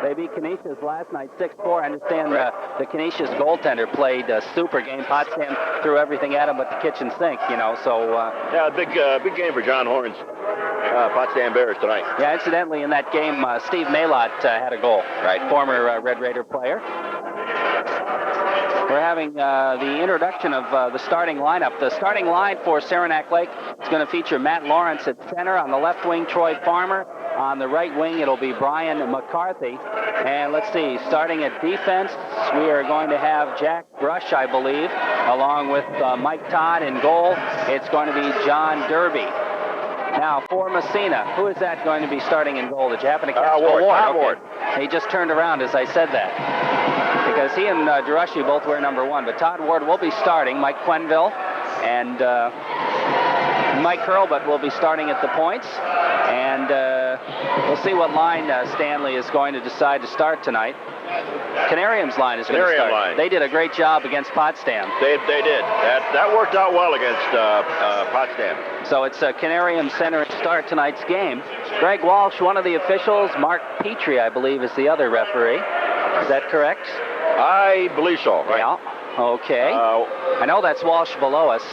They beat Canisius last night 6-4. I understand the Canisius goaltender played a super game. Potsdam threw everything at him but the kitchen sink, so... yeah, big game for John Horn's Potsdam Bears tonight. Yeah, incidentally, in that game, Steve Maylott had a goal. Right. Former Red Raider player. We're having the introduction of the starting lineup. The starting line for Saranac Lake is going to feature Matt Lawrence at center. On the left wing, Troy Farmer. On the right wing, it'll be Brian McCarthy. And let's see, starting at defense, we are going to have Jack Brush, I believe, along with Mike Todd in goal. It's going to be John Derby. Now, for Massena, who is that going to be starting in goal? Did you happen to catch Ward? Ward. He just turned around as I said that. Because he and Durashi both wear number 1. But Todd Ward will be starting. Mike Quenville and Mike Hurlbut will be starting at the points. And we'll see what line Stanley is going to decide to start tonight. Canarium's line is going to start. Line. They did a great job against Potsdam. They did. That worked out well against Potsdam. So it's Canarium center to start tonight's game. Greg Walsh, one of the officials. Mark Petrie, I believe, is the other referee. Is that correct? I believe so. Right? Yeah. Okay. I know that's Walsh below us.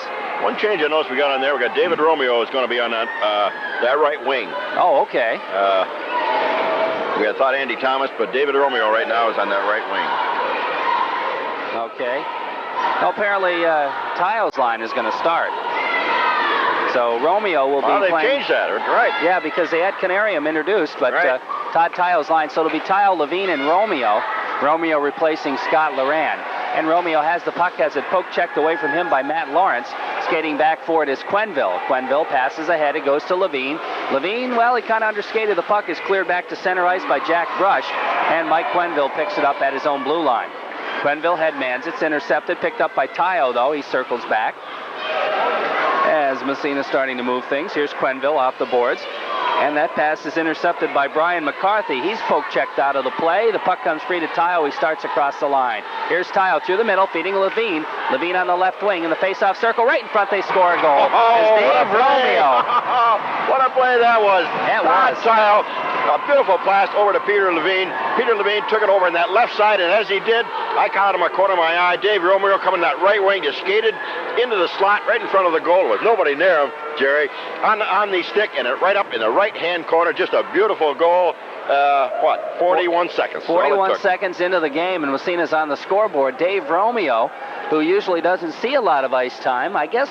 One change I noticed we got on there, we got David Romeo is going to be on that right wing. Oh, okay. We had thought Andy Thomas, but David Romeo right now is on that right wing. Okay. Well, apparently, Tayo's line is going to start. So Romeo will be playing. They changed that, right? Yeah, because they had Canarium introduced, but right. Todd Tayo's line. So it'll be Tayo, Levine, and Romeo. Romeo replacing Scott Loran. And Romeo has the puck, has it poke checked away from him by Matt Lawrence. Skating back for it is Quenville. Quenville passes ahead. It goes to Levine. Levine, well, he kind of underskated. The puck is cleared back to center ice by Jack Brush. And Mike Quenville picks it up at his own blue line. Quenville headmans. It's intercepted. Picked up by Tayo, though. He circles back. As Massena starting to move things. Here's Quenville off the boards. And that pass is intercepted by Brian McCarthy. He's poke-checked out of the play. The puck comes free to Tayo. He starts across the line. Here's Tayo through the middle, feeding Levine. Levine on the left wing in the face-off circle. Right in front, they score a goal. Oh, Dave Romeo. What a play that was. That was. Tayo, a beautiful pass over to Peter Levine. Peter Levine took it over on that left side, and as he did, I caught him a corner of my eye. Dave Romeo coming that right wing, just skated into the slot right in front of the goal. There was nobody near him, Jerry, on the stick, and it right up in the right-hand corner. Just a beautiful goal. 41 seconds. 41 seconds into the game, and Massena's on the scoreboard. Dave Romeo, who usually doesn't see a lot of ice time. I guess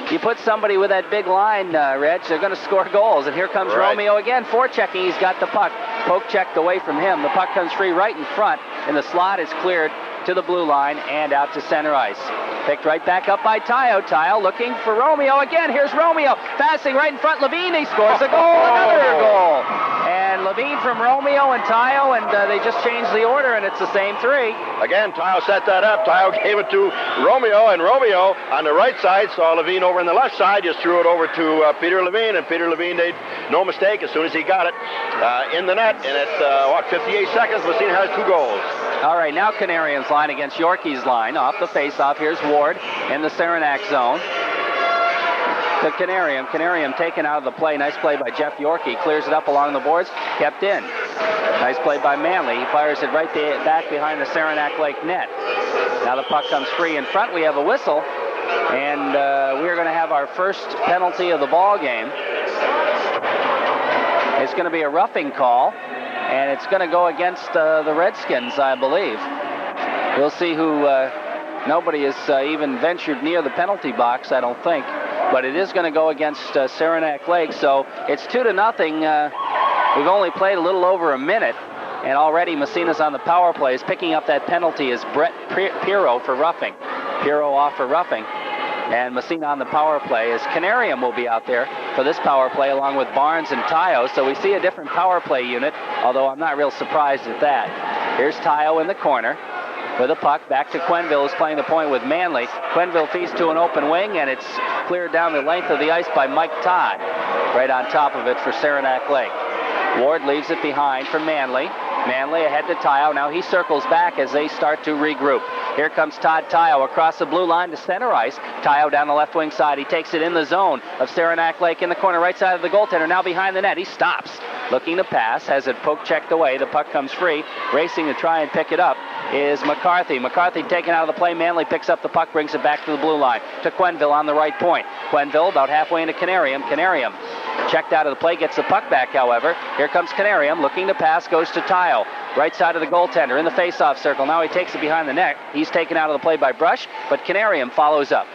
you put somebody with that big line, Reg, they're going to score goals. And here comes Romeo again, forechecking. He's got the puck. Poke checked away from him. The puck comes free right in front, and the slot is cleared to the blue line and out to center ice. Picked right back up by Tayo. Tayo looking for Romeo again. Here's Romeo passing right in front. Levine, he scores a goal, another goal. And Levine from Romeo and Tayo, and they just changed the order, and it's the same three. Again, Tayo set that up. Tayo gave it to Romeo, and Romeo on the right side saw Levine over on the left side, just threw it over to Peter Levine, and Peter Levine made no mistake as soon as he got it in the net. And it's, 58 seconds, Massena has 2 goals. All right, now Canarium's line against Yorkie's line. Off the face-off, here's Ward in the Saranac zone. To Canarium. Canarium taken out of the play. Nice play by Jeff Yorkie. Clears it up along the boards. Kept in. Nice play by Manley. He fires it right back behind the Saranac Lake net. Now the puck comes free in front. We have a whistle. And we're going to have our first penalty of the ball game. It's going to be a roughing call. And it's going to go against the Redskins, I believe. We'll see who... nobody has even ventured near the penalty box, I don't think. But it is going to go against Saranac Lake, so it's 2-0. We've only played a little over a minute, and already Massena's on the power play. Is picking up that penalty is Brett Pirro for roughing. Pirro off for roughing. And Massena on the power play is Canarium will be out there for this power play along with Barnes and Tayo. So we see a different power play unit, although I'm not real surprised at that. Here's Tayo in the corner with a puck. Back to Quenville, who's playing the point with Manley. Quenville feeds to an open wing, and it's cleared down the length of the ice by Mike Todd. Right on top of it for Saranac Lake. Ward leaves it behind for Manley. Manley ahead to Tayo. Now he circles back as they start to regroup. Here comes Todd Tayo across the blue line to center ice. Tayo down the left wing side. He takes it in the zone of Saranac Lake in the corner right side of the goaltender. Now behind the net. He stops. looking to pass, has it poke checked away. The puck comes free. Racing to try and pick it up is McCarthy. McCarthy taken out of the play. Manley picks up the puck, brings it back to the blue line to Quenneville on the right point. Quenneville about halfway into Canarium. Canarium checked out of the play, gets the puck back, however. Here comes Canarium, looking to pass, goes to Tile. Right side of the goaltender in the face-off circle. Now he takes it behind the net. He's taken out of the play by Brush, but Canarium follows up.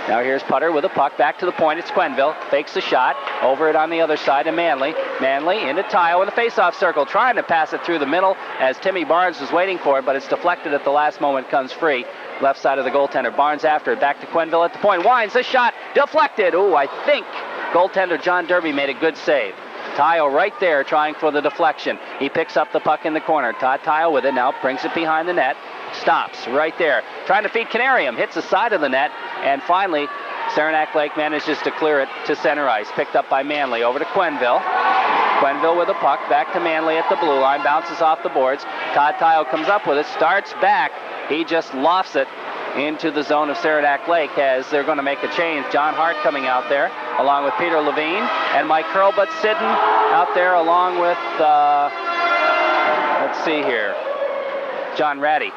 Now here's Putter with a puck back to the point. It's Quenneville. Fakes the shot. Over it on the other side to Manley. Manley into Tile in the face-off circle, trying to pass it through the middle as Timmy Barnes was waiting for it, but it's deflected at the last moment, comes free. Left side of the goaltender. Barnes after it. Back to Quenneville at the point. Winds the shot. Deflected. Ooh, I think goaltender John Derby made a good save. Tile right there trying for the deflection. He picks up the puck in the corner. Todd Tile with it now. Brings it behind the net. Stops right there. Trying to feed Canarium. Hits the side of the net. And finally, Saranac Lake manages to clear it to center ice. Picked up by Manley. Over to Quenneville. Quenneville with a puck. Back to Manley at the blue line. Bounces off the boards. Todd Tile comes up with it. Starts back. He just lofts it into the zone of Saranac Lake as they're going to make a change. John Hart coming out there along with Peter Levine and Mike Hurlbut sitting out there along with, let's see here, John Ratty.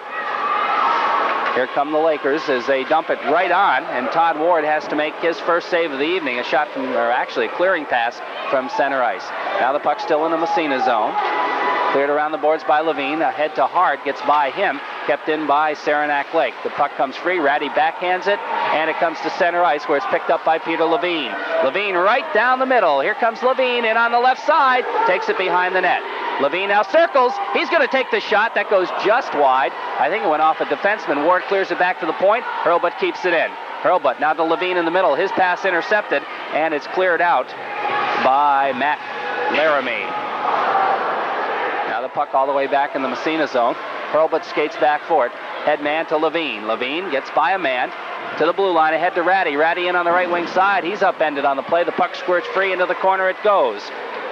Here come the Lakers as they dump it right on, and Todd Ward has to make his first save of the evening, a shot from, or actually a clearing pass from center ice. Now the puck's still in the Massena zone. Cleared around the boards by Levine. Ahead to Hart. Gets by him. Kept in by Saranac Lake. The puck comes free. Ratty backhands it. And it comes to center ice where it's picked up by Peter Levine. Levine right down the middle. Here comes Levine in on the left side. Takes it behind the net. Levine now circles. He's going to take the shot. That goes just wide. I think it went off a defenseman. Ward clears it back to the point. Hurlbut keeps it in. Hurlbut now to Levine in the middle. His pass intercepted. And it's cleared out by Matt Laramie. Now the puck all the way back in the Massena zone. Hurlbut skates back for it. Head man to Levine. Levine gets by a man to the blue line. Ahead to Ratty. Ratty in on the right wing side. He's upended on the play. The puck squirts free into the corner. It goes.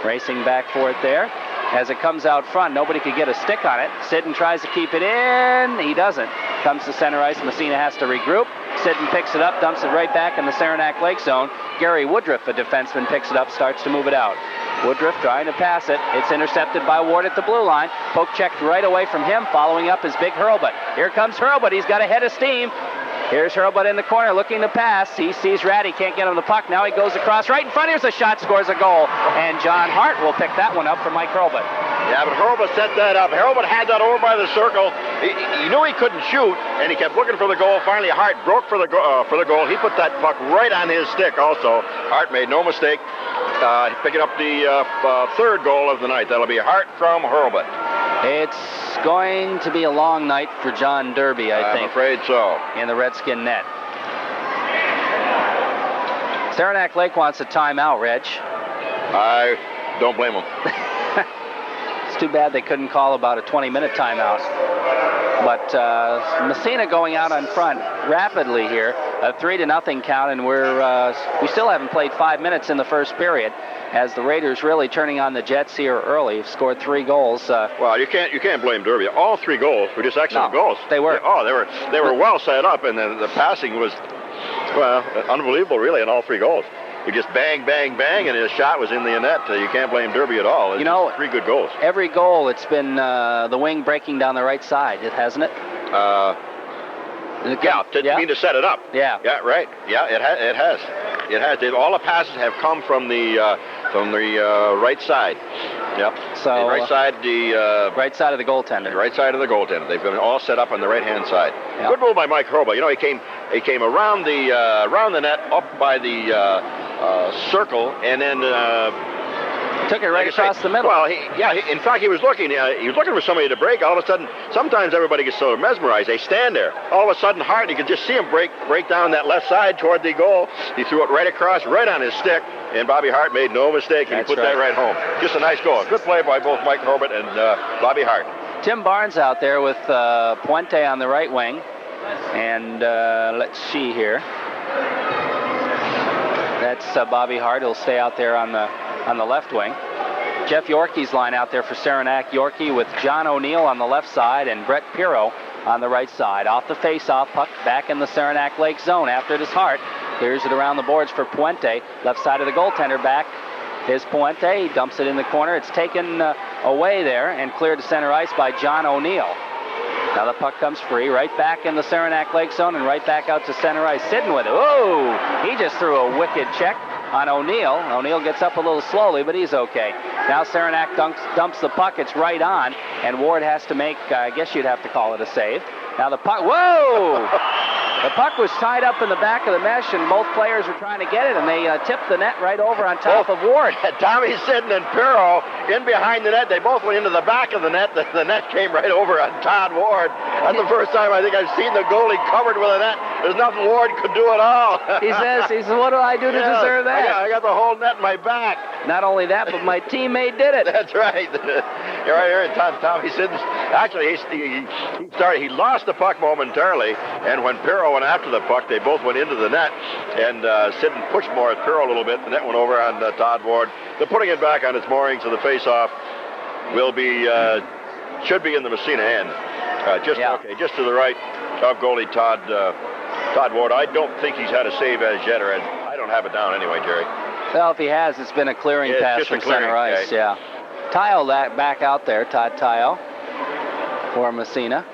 Racing back for it there. As it comes out front, nobody could get a stick on it. Sidden tries to keep it in. He doesn't. Comes to center ice. Massena has to regroup. Sidden picks it up, dumps it right back in the Saranac Lake zone. Gary Woodruff, a defenseman, picks it up, starts to move it out. Woodruff trying to pass it. It's intercepted by Ward at the blue line. Poke checked right away from him. Following up is Big Hurlbut. Here comes Hurlbut. He's got a head of steam. Here's Hurlbut in the corner looking to pass. He sees Ratty, can't get him the puck. Now he goes across right in front. Here's a shot, scores a goal. And John Hart will pick that one up for Mike Hurlbut. Yeah, but Hurlbut set that up. Hurlbut had that over by the circle. He knew he couldn't shoot, and he kept looking for the goal. Finally, Hart broke for the goal. He put that puck right on his stick also. Hart made no mistake. Picking up the third goal of the night. That'll be Hart from Hurlbut. It's going to be a long night for John Derby, I think. I'm afraid so. In the Redskin net. Saranac Lake wants a timeout, Reg. I don't blame him. It's too bad they couldn't call about a 20-minute timeout. But Massena going out on front rapidly here. A 3-0 count, and we still haven't played 5 minutes in the first period. As the Raiders really turning on the Jets here early, scored 3 goals. Well, you can't blame Derby. All 3 goals were just excellent goals. They were. They were well set up, and then the passing was unbelievable, really, in all 3 goals. You just bang, bang, bang, and his shot was in the net. You can't blame Derby at all. It's 3 good goals. Every goal, it's been the wing breaking down the right side, hasn't it? To set it up. Yeah. Yeah, right. Yeah, it has. It has. All the passes have come from the right side. Yep. So the right side, right side of the goaltender. The right side of the goaltender. They've been all set up on the right-hand side. Yep. Good move by Mike Hurlbut. He came around the net, up by the circle, and then took it right across the middle. Well, in fact, he was looking for somebody to break. All of a sudden, sometimes everybody gets so mesmerized, they stand there. All of a sudden, Hart, you could just see him break down that left side toward the goal. He threw it right across, right on his stick, and Bobby Hart made no mistake, and he put that right home. Just a nice goal. Good play by both Mike Hurlbut and Bobby Hart. Tim Barnes out there with Puente on the right wing. And let's see here. That's Bobby Hart. He'll stay out there on the left wing. Jeff Yorkie's line out there for Saranac. Yorkie with John O'Neill on the left side and Brett Pirro on the right side. Off the face-off, puck back in the Saranac Lake zone after it is Hart. Clears it around the boards for Puente. Left side of the goaltender back His Puente, he dumps it in the corner. It's taken away there and cleared to center ice by John O'Neill. Now the puck comes free, right back in the Saranac Lake zone and right back out to center ice. Sidden with it. Whoa! He just threw a wicked check on O'Neill. O'Neill gets up a little slowly, but he's okay. Now Saranac dumps the puck. It's right on, and Ward has to make, I guess you'd have to call it a save. Now the puck, whoa! The puck was tied up in the back of the mesh, and both players were trying to get it, and they tipped the net right over on top of Ward. Tommy Sidden and Pirro in behind the net. They both went into the back of the net. The net came right over on Todd Ward. That's the first time I think I've seen the goalie covered with a net. There's nothing Ward could do at all. He says, what do I do to deserve that? I got the whole net in my back. Not only that, but my teammate did it. That's right. You're right here. Tommy Sidden, actually, he lost the puck momentarily, and when Pirro went after the puck, they both went into the net, and Sidden pushed more at Pirro a little bit. The net went over on Todd Ward. They're putting it back on its moorings, so the face-off will be, should be in the Massena end. Okay, just to the right of goalie Todd Ward. I don't think he's had a save as yet, or I don't have it down anyway, Jerry. Well, if he has, it's been a clearing pass from center ice, yeah. Tile back out there, Todd Tile for Massena.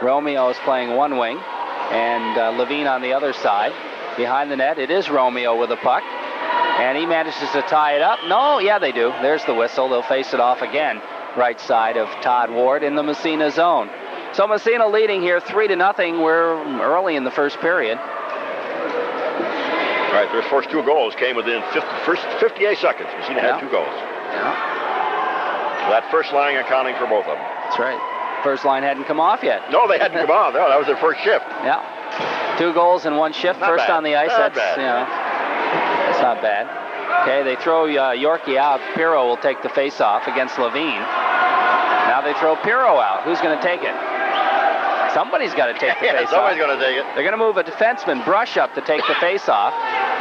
Romeo is playing one wing, and Levine on the other side. Behind the net, it is Romeo with the puck, and he manages to tie it up. No, yeah, they do. There's the whistle. They'll face it off again, right side of Todd Ward in the Massena zone. So Massena leading here 3-0. We're early in the first period. All right, their first two goals came within 58 seconds. Massena had 2 goals. Yeah. That first line accounting for both of them. That's right. First line hadn't come off yet. No, they hadn't come off. No, that was their first shift. Yeah. 2 goals in 1 shift. Not first bad. On the ice. Not That's bad. That's not bad. Okay, they throw Yorkie out. Pirro will take the face-off against Levine. Now they throw Pirro out. Who's going to take it? Somebody's got to take the face-off. Somebody's going to take it. They're going to move a defenseman, Brush, up to take the face-off,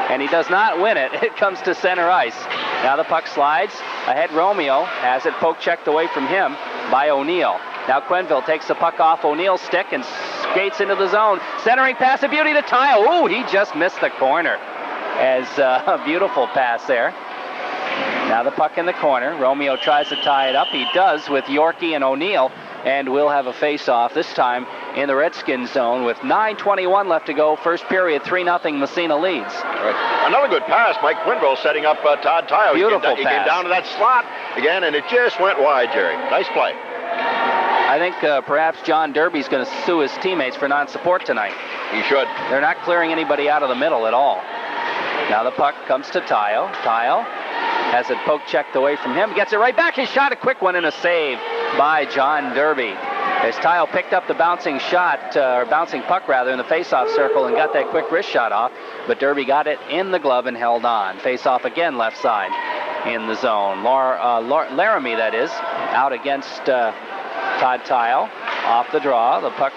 and he does not win it. It comes to center ice. Now the puck slides. Ahead Romeo has it poke-checked away from him by O'Neill. Now Quenneville takes the puck off O'Neill's stick and skates into the zone. Centering pass, a beauty to Tile. Ooh, he just missed the corner. As a beautiful pass there. Now the puck in the corner. Romeo tries to tie it up. He does with Yorkie and O'Neill. And we'll have a face-off this time in the Redskins zone with 9:21 left to go. First period, 3-0 Massena leads. Right. Another good pass. Mike Quenneville setting up Todd Tile. Beautiful pass. He came down to that slot again, and it just went wide, Jerry. Nice play. I think perhaps John Derby's going to sue his teammates for non-support tonight. He should. They're not clearing anybody out of the middle at all. Now the puck comes to Tile. Tile has it poke-checked away from him. Gets it right back. His shot, a quick one, and a save by John Derby. As Tile picked up the bouncing puck in the face-off circle and got that quick wrist shot off, but Derby got it in the glove and held on. Face-off again, left side in the zone. Laramie, that is, out against Todd Tile. Off the draw, the puck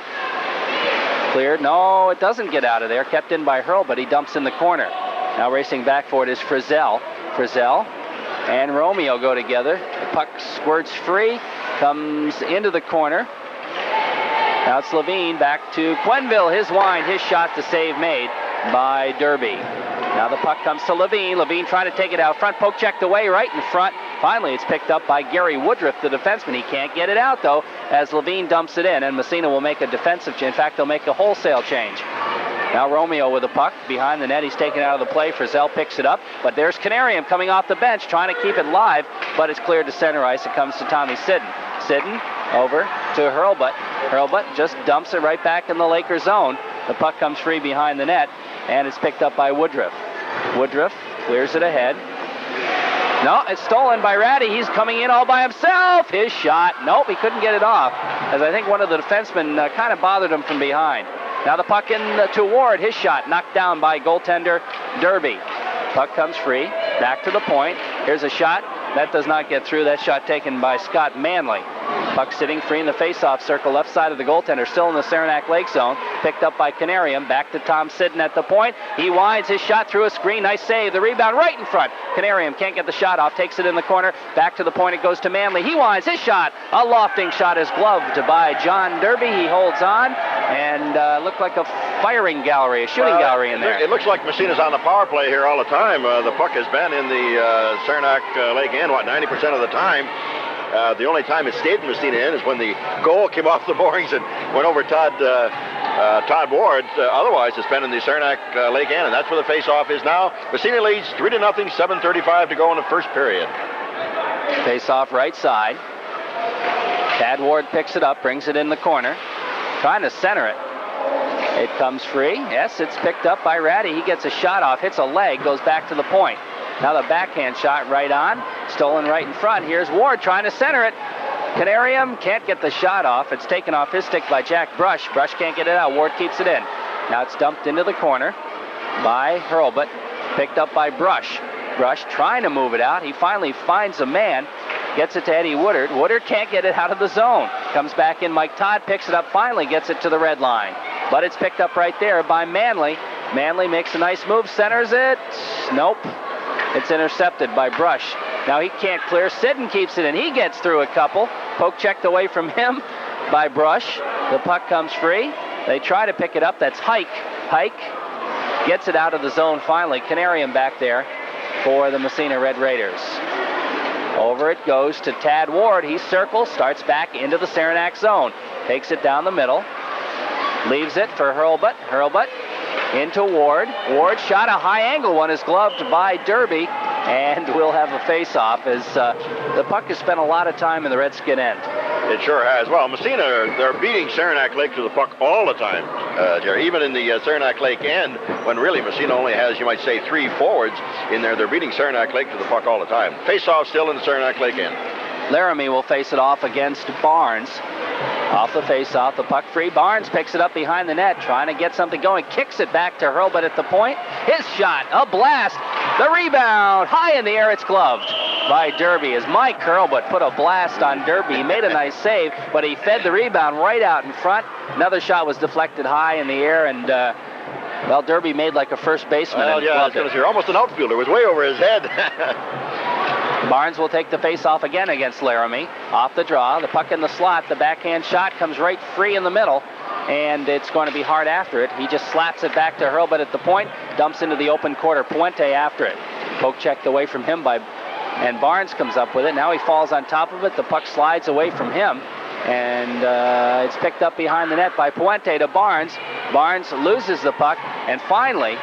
cleared. No, it doesn't get out of there. Kept in by Hurl, but he dumps in the corner. Now racing back for it is Frizzell. Frizzell and Romeo go together. The puck squirts free, comes into the corner. Now it's Levine back to Quenneville. His wind, his shot, the save made by Derby. Now the puck comes to Levine. Levine trying to take it out front. Poke checked away right in front. Finally, it's picked up by Gary Woodruff, the defenseman. He can't get it out, though, as Levine dumps it in, and Massena will make a defensive change. In fact, they'll make a wholesale change. Now Romeo with the puck behind the net. He's taken out of the play. Frizzell picks it up, but there's Canarium coming off the bench trying to keep it live, but it's cleared to center ice. It comes to Tommy Sidden. Sidden over to Hurlbut. Hurlbut just dumps it right back in the Lakers zone. The puck comes free behind the net, and it's picked up by Woodruff. Woodruff clears it ahead. No, it's stolen by Ratty. He's coming in all by himself. His shot. Nope, he couldn't get it off, as I think one of the defensemen kind of bothered him from behind. Now the puck in to Ward. His shot knocked down by goaltender Derby. Puck comes free. Back to the point. Here's a shot. That does not get through. That shot taken by Scott Manley. Puck sitting free in the face-off circle, left side of the goaltender, still in the Saranac Lake zone. Picked up by Canarium. Back to Tom Sidden at the point. He winds his shot through a screen. Nice save. The rebound right in front. Canarium can't get the shot off. Takes it in the corner. Back to the point. It goes to Manley. He winds his shot. A lofting shot is gloved by John Derby. He holds on. and looked like a firing gallery, a shooting gallery in there. It looks like Massena's on the power play here all the time. The puck has been in the Saranac Lake end, 90% of the time. The only time it stayed in Massena end is when the goal came off the boards and went over Todd Ward. Otherwise, it's been in the Saranac Lake end, and that's where the face-off is now. Massena leads 3-0, 7:35 to go in the first period. Face-off right side. Tad Ward picks it up, brings it in the corner, trying to center it. It comes free. Yes, it's picked up by Ratty. He gets a shot off, hits a leg, goes back to the point. Now the backhand shot right on, stolen right in front. Here's Ward trying to center it. Canarium can't get the shot off. It's taken off his stick by Jack Brush. Brush can't get it out. Ward keeps it in. Now it's dumped into the corner by Hurlbut. Picked up by Brush. Brush trying to move it out. He finally finds a man. Gets it to Eddie Woodard. Woodard can't get it out of the zone. Comes back in. Mike Todd picks it up. Finally gets it to the red line. But it's picked up right there by Manley. Manley makes a nice move. Centers it. Nope. It's intercepted by Brush. Now he can't clear. Sidden keeps it in. He gets through a couple. Poke checked away from him by Brush. The puck comes free. They try to pick it up. That's Hike. Hike gets it out of the zone finally. Canarium back there for the Massena Red Raiders. Over it goes to Tad Ward. He circles, starts back into the Saranac zone. Takes it down the middle. Leaves it for Hurlbut. Hurlbut into Ward. Ward shot a high angle one, is gloved by Derby, and we'll have a face-off as the puck has spent a lot of time in the Redskin end. It sure has. Well, Massena, they're beating Saranac Lake to the puck all the time, Jerry. Even in the Saranac Lake end, when really Massena only has, you might say, 3 forwards in there, they're beating Saranac Lake to the puck all the time. Face-off still in the Saranac Lake end. Laramie will face it off against Barnes. Off the face-off, the puck free. Barnes picks it up behind the net, trying to get something going. Kicks it back to Hurlbut at the point. His shot, a blast. The rebound, high in the air, it's gloved by Derby as Mike Hurlbut put a blast on Derby. He made a nice save, but he fed the rebound right out in front. Another shot was deflected high in the air, and well, Derby made like a first baseman. Well, yeah, I was going to say, almost an outfielder. It was way over his head. Barnes will take the face-off again against Laramie. Off the draw, the puck in the slot. The backhand shot comes right free in the middle, and it's going to be hard after it. He just slaps it back to Hurlbut at the point, dumps into the open quarter. Puente after it. Poke checked away from him and Barnes comes up with it. Now he falls on top of it. The puck slides away from him, and it's picked up behind the net by Puente to Barnes. Barnes loses the puck, and finally,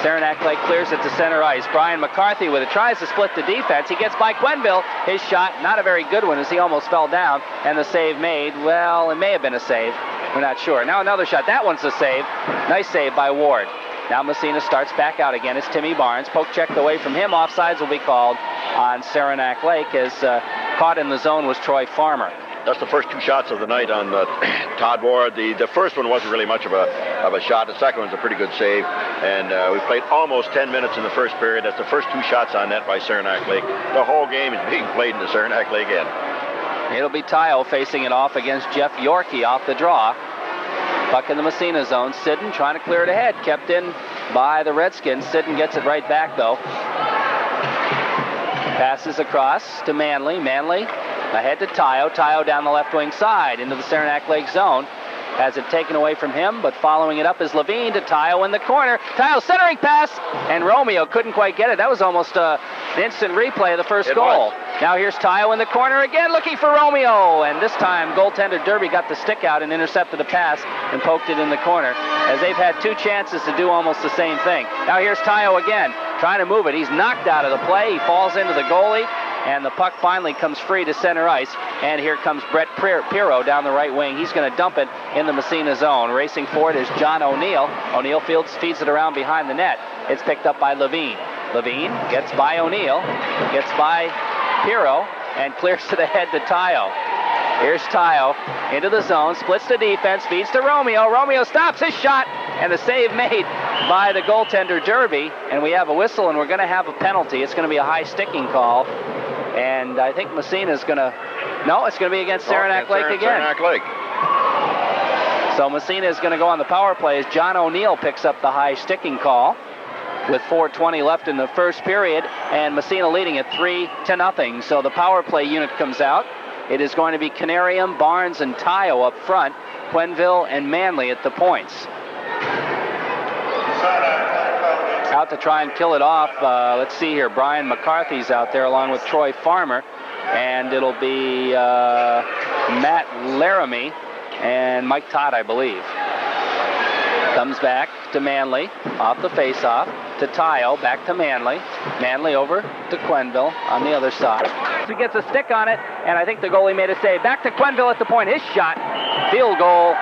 Saranac Lake clears it to center ice. Brian McCarthy with it, tries to split the defense. He gets by Quenville. His shot, not a very good one, as he almost fell down, and the save made. Well, it may have been a save. We're not sure. Now another shot. That one's a save. Nice save by Ward. Now Massena starts back out again. It's Timmy Barnes. Poke checked away from him. Offsides will be called on Saranac Lake, as caught in the zone was Troy Farmer. That's the first 2 shots of the night on Todd Ward. The first one wasn't really much of a shot. The second one's a pretty good save. And we played almost 10 minutes in the first period. That's the first 2 shots on net by Saranac Lake. The whole game is being played in the Saranac Lake end. It'll be Tyo facing it off against Jeff Yorkie off the draw. Puck in the Massena zone. Sidden trying to clear it ahead. Kept in by the Redskins. Sidden gets it right back, though. Passes across to Manley. Manley ahead to Tyo. Tyo down the left wing side into the Saranac Lake zone. Has it taken away from him, but following it up is Levine to Tyo in the corner. Tyo centering pass, and Romeo couldn't quite get it. That was almost an instant replay of the first goal. Now here's Tyo in the corner again, looking for Romeo, and this time goaltender Derby got the stick out and intercepted a pass and poked it in the corner, as they've had 2 chances to do almost the same thing. Now here's Tyo again, trying to move it. He's knocked out of the play. He falls into the goalie, and the puck finally comes free to center ice, and here comes Brett Pirro down the right wing. He's going to dump it in the Massena zone. Racing for it is John O'Neill. O'Neill feeds it around behind the net. It's picked up by Levine. Levine gets by O'Neill, gets by Pirro, and clears it ahead to Tyo. Here's Tyo into the zone, splits the defense, feeds to Romeo. Romeo stops his shot, and the save made by the goaltender Derby. And we have a whistle, and we're going to have a penalty. It's going to be a high sticking call. And I think Massena's going to... No, it's going to be against Saranac Lake again. Saranac Lake. So Massena is going to go on the power play as John O'Neill picks up the high sticking call with 4:20 left in the first period, and Massena leading it 3-0. So the power play unit comes out. It is going to be Canarium, Barnes, and Tyo up front. Quenneville and Manly at the points. Out to try and kill it off. Let's see here. Brian McCarthy's out there along with Troy Farmer. And it'll be Matt Laramie and Mike Todd, I believe. Comes back to Manly, off the face-off, to Tayo, back to Manly. Manly over to Quenneville on the other side. He gets a stick on it, and I think the goalie made a save. Back to Quenneville at the point. His shot, field goal,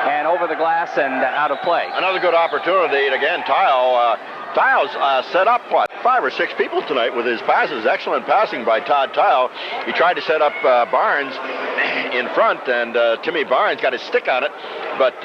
and over the glass and out of play. Another good opportunity, and again, Tayo's set up, 5 or 6 people tonight with his passes. Excellent passing by Todd Tayo. He tried to set up Barnes in front, and Timmy Barnes got his stick on it, but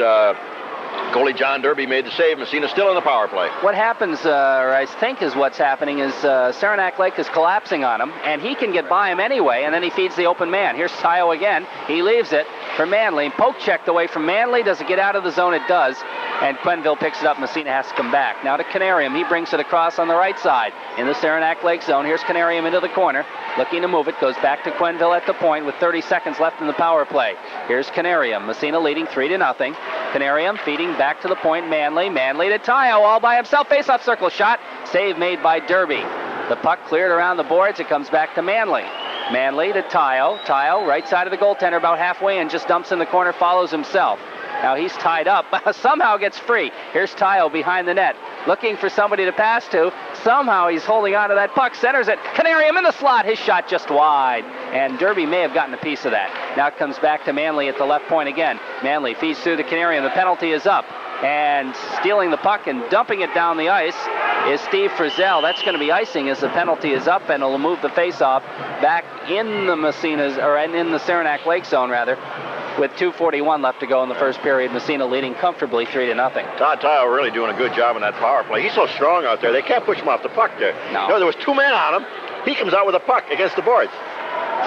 goalie John Derby made the save. Massena still in the power play. What happens, or I think is what's happening, is Saranac Lake is collapsing on him, and he can get by him anyway, and then he feeds the open man. Here's Tayo again. He leaves it for Manly. Poke checked away from Manly. Does it get out of the zone? It does. And Quenneville picks it up. Massena has to come back. Now to Canarium. He brings it across on the right side in the Saranac Lake zone. Here's Canarium into the corner, looking to move it. Goes back to Quenneville at the point with 30 seconds left in the power play. Here's Canarium. Massena leading 3-0. Canarium feeding back to the point. Manly to Tayo all by himself. Face-off circle shot. Save made by Derby. The puck cleared around the boards. It comes back to Manly. Manly to Tayo. Tayo, right side of the goaltender, about halfway in, just dumps in the corner, follows himself. Now he's tied up, somehow gets free. Here's Tayo behind the net, looking for somebody to pass to. Somehow he's holding on to that puck, centers it. Canarium in the slot, his shot just wide. And Derby may have gotten a piece of that. Now it comes back to Manly at the left point again. Manly feeds through to Canarium, the penalty is up. And stealing the puck and dumping it down the ice is Steve Frizzell. That's going to be icing as the penalty is up, and it'll move the face-off back in the Massena's, or in the Saranac Lake zone, rather, with 2:41 left to go in the first period. Massena leading comfortably 3-0. Todd Tayo really doing a good job in that power play. He's so strong out there. They can't push him off the puck there. No. You know, there was 2 men on him. He comes out with a puck against the boards.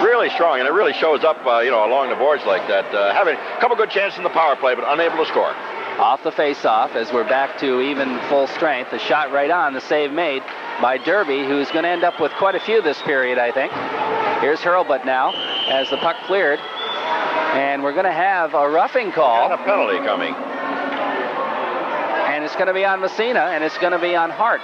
Really strong, and it really shows up, along the boards like that. Having a couple good chances in the power play, but unable to score. Off the face-off as we're back to even full strength. The shot right on, the save made by Derby, who's going to end up with quite a few this period, I think. Here's Hurlbut now as the puck cleared. And we're going to have a roughing call. And a penalty coming. And it's going to be on Massena, and it's going to be on Hart.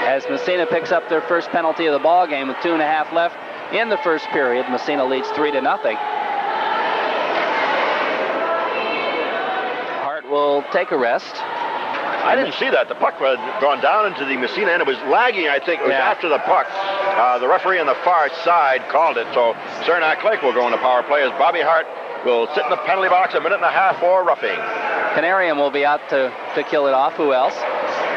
As Massena picks up their first penalty of the ball game with 2.5 left in the first period. Massena leads 3-0. Hart will take a rest. I didn't see that. The puck had gone down into the Massena end. It was lagging, I think. It was after the puck. The referee on the far side called it, so Saranac Lake will go in the power play as Bobby Hart will sit in the penalty box 1.5 minutes for roughing. Canarium will be out to kill it off. Who else?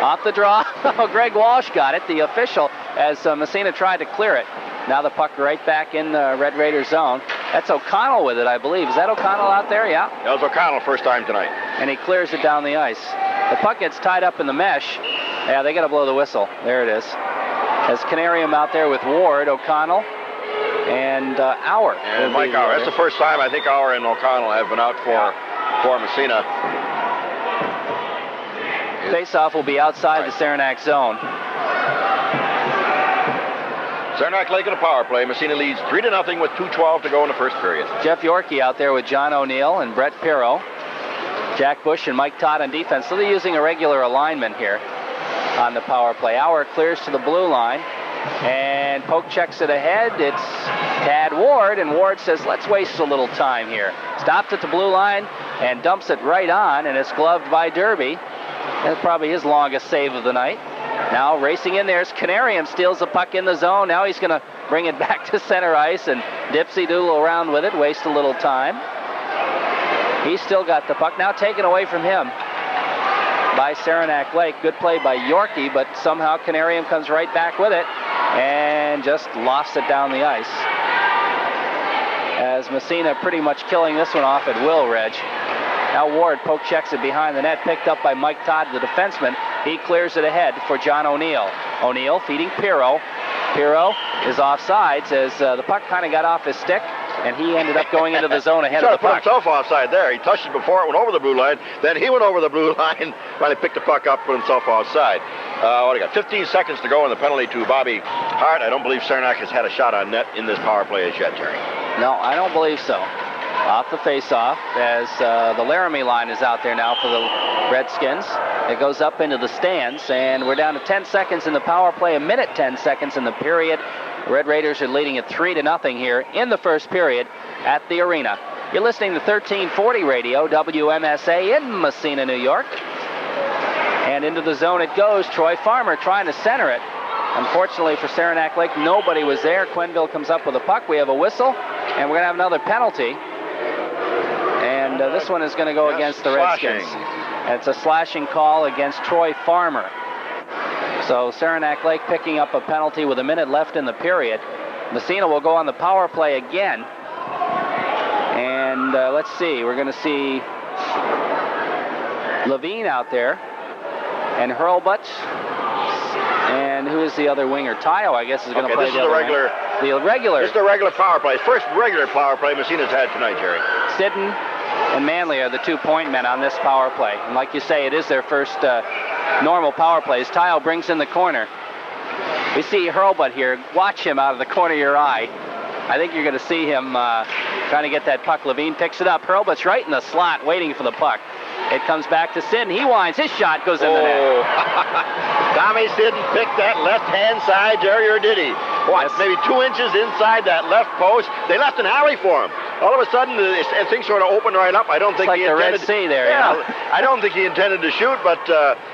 Off the draw. Greg Walsh got it, the official, as Massena tried to clear it. Now the puck right back in the Red Raider zone. That's O'Connell with it, I believe. Is that O'Connell out there? Yeah. That was O'Connell first time tonight. And he clears it down the ice. The puck gets tied up in the mesh. Yeah, they got to blow the whistle. There it is. As Canarium out there with Ward, O'Connell, and Auer. And Mike Auer. That's the first time I think Auer and O'Connell have been out for Massena. Face-off will be outside the Saranac zone. Saranac Lake in a power play. Massena leads 3-0 with 2:12 to go in the first period. Jeff Yorkie out there with John O'Neill and Brett Pirro. Jack Bush and Mike Todd on defense. So they're using a regular alignment here on the power play. Auer clears to the blue line, and Poke checks it ahead. It's Tad Ward, and Ward says, let's waste a little time here. Stops at the blue line and dumps it right on, and it's gloved by Derby. That's probably his longest save of the night. Now racing in there's Canarium, steals the puck in the zone. Now he's going to bring it back to center ice and dipsy-doodle around with it, waste a little time. He's still got the puck, now taken away from him by Saranac Lake. Good play by Yorkie, but somehow Canarium comes right back with it and just lost it down the ice. As Massena pretty much killing this one off at will, Reg. Now Ward poke checks it behind the net, picked up by Mike Todd, the defenseman. He clears it ahead for John O'Neill. O'Neill feeding Pirro. Pirro is offsides as the puck kind of got off his stick, and he ended up going into the zone ahead of the puck. He put himself offside there. He touched it before it went over the blue line. Then he went over the blue line, finally picked the puck up, put himself offside. What do you got? 15 seconds to go in the penalty to Bobby Hart. I don't believe Saranac has had a shot on net in this power play as yet, Terry. No, I don't believe so. off the face-off as the Laramie line is out there now for the Redskins. It goes up into the stands, and we're down to 10 seconds in the power play, a minute 10 seconds in the period. The Red Raiders are leading at 3-0 here in the first period at the arena. You're listening to 1340 Radio, WMSA in Massena, New York. And into the zone it goes. Troy Farmer trying to center it. Unfortunately for Saranac Lake, nobody was there. Quenville comes up with a puck. We have a whistle, and we're going to have another penalty. And this one is going to go against the Redskins. And it's a slashing call against Troy Farmer. So Saranac Lake picking up a penalty with a minute left in the period. Massena will go on the power play again. And let's see, we're going to see Levine out there. And Hurlbut. And who is the other winger? Tayo, I guess, is going to play the other winger. The regular. This is the regular power play. First regular power play Massena's had tonight, Jerry. Sidden and Manley are the 2-point men on this power play. And like you say, it is their first normal power plays. Tayo brings in the corner. We see Hurlbut here. Watch him out of the corner of your eye. I think you're going to see him trying to get that puck. Levine picks it up. Hurlbut's right in the slot waiting for the puck. It comes back to Sidden. He winds. His shot goes in the net. Tommy Sidden picked that left-hand side, Jerry, or did he? What, yes. Maybe 2 inches inside that left post. They left an alley for him. All of a sudden, things sort of opened right up. I don't think like he the intended. Red Sea there. Yeah, you know? I don't think he intended to shoot, but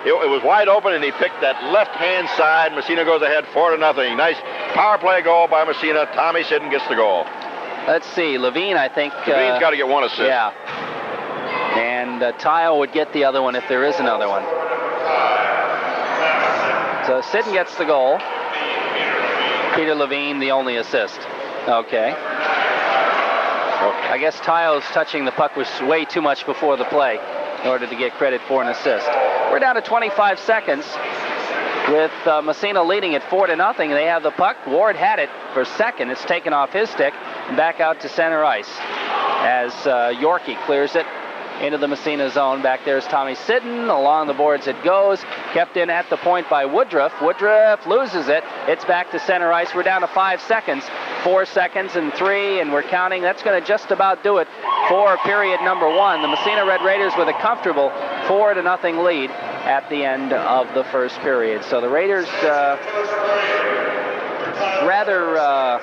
it was wide open, and he picked that left-hand side. Massena goes ahead 4-0. Nice power play goal by Massena. Tommy Sidden gets the goal. Let's see. Levine, I think. Levine's got to get one assist. Yeah. And Tayo would get the other one if there is another one. So Sidden gets the goal. Peter Levine, the only assist. Okay. I guess Tayo's touching the puck was way too much before the play in order to get credit for an assist. We're down to 25 seconds with Massena leading at 4-0. They have the puck. Ward had it for second. It's taken off his stick and back out to center ice as Yorkie clears it into the Massena zone. Back there's Tommy Sidden. Along the boards it goes. Kept in at the point by Woodruff. Woodruff loses it. It's back to center ice. We're down to 5 seconds. 4 seconds and 3, and we're counting. That's going to just about do it for period number 1. The Massena Red Raiders with a comfortable 4-0 lead at the end of the first period. So the Raiders rather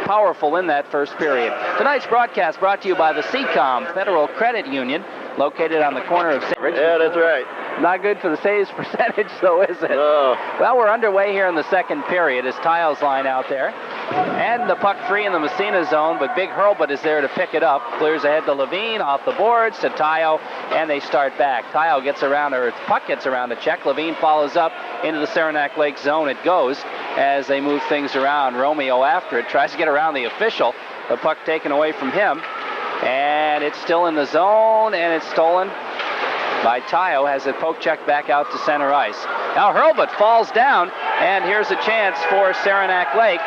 powerful in that first period. Tonight's broadcast brought to you by the Seacom Federal Credit Union, located on the corner of St. Richard. Yeah, that's right. Not good for the saves percentage, though, is it? No. Well, we're underway here in the second period as Tayo's line out there. And the puck free in the Massena zone, but Big Hurlbut is there to pick it up. Clears ahead to Levine, off the boards to Tayo, and they start back. Tayo gets around, or puck gets around the check. Levine follows up into the Saranac Lake zone. It goes as they move things around. Romeo after it, tries to get around the official. The puck taken away from him. And it's still in the zone, and it's stolen by Tayo. Has it poke checked back out to center ice. Now Hurlbut falls down, and here's a chance for Saranac Lake.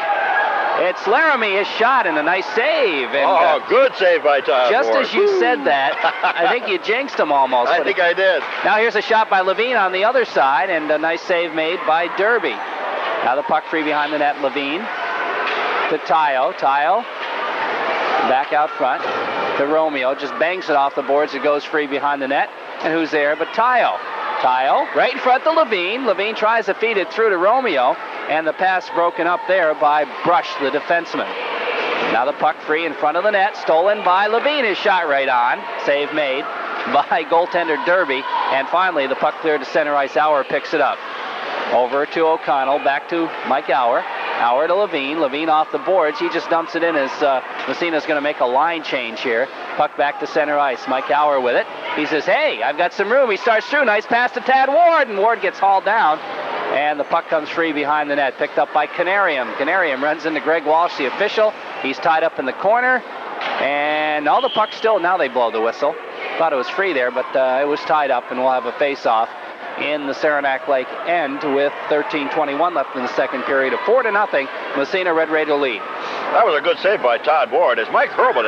It's Laramie, his shot, and a nice save. And, good save by Tayo. Just as you said that, I think you jinxed him almost. I think I did. Now here's a shot by Levine on the other side, and a nice save made by Derby. Now the puck free behind the net, Levine to Tayo. Tayo back out front to Romeo, just bangs it off the boards. It goes free behind the net. And who's there but Tayo? Tayo right in front to Levine. Levine tries to feed it through to Romeo, and the pass broken up there by Brush, the defenseman. Now the puck free in front of the net, stolen by Levine. His shot right on. Save made by goaltender Derby. And finally, the puck cleared to center ice. Auer picks it up. Over to O'Connell, back to Mike Auer. Auer to Levine. Levine off the boards. He just dumps it in as Massena's going to make a line change here. Puck back to center ice. Mike Auer with it. He says, hey, I've got some room. He starts through. Nice pass to Tad Ward, and Ward gets hauled down. And the puck comes free behind the net. Picked up by Canarium. Canarium runs into Greg Walsh, the official. He's tied up in the corner. And all the puck's still, now they blow the whistle. Thought it was free there, but it was tied up, and we'll have a face-off in the Saranac Lake end with 13:21 left in the second period. A 4-0 Massena Red Raider lead. That was a good save by Todd Ward, as Mike Hurlbut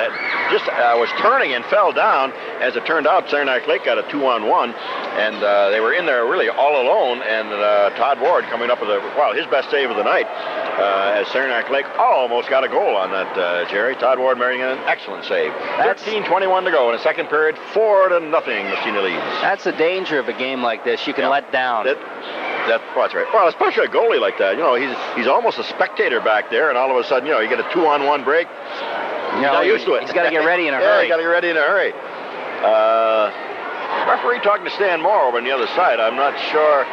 just was turning and fell down. As it turned out, Saranac Lake got a 2-on-1. and they were in there really all alone, and Todd Ward coming up with his best save of the night, as Saranac Lake almost got a goal on that, Jerry. Todd Ward making an excellent save. 13:21 to go in the second period, 4-0, Massena leads. That's the danger of a game like this. You can let down. That's right. Well, especially a goalie like that. You know, he's almost a spectator back there, and all of a sudden, you know, you get a 2-on-1 break. He's not used to it. He's got to get ready in a hurry. Yeah, he's got to get ready in a hurry. Referee talking to Stan Moore over on the other side. I'm not sure.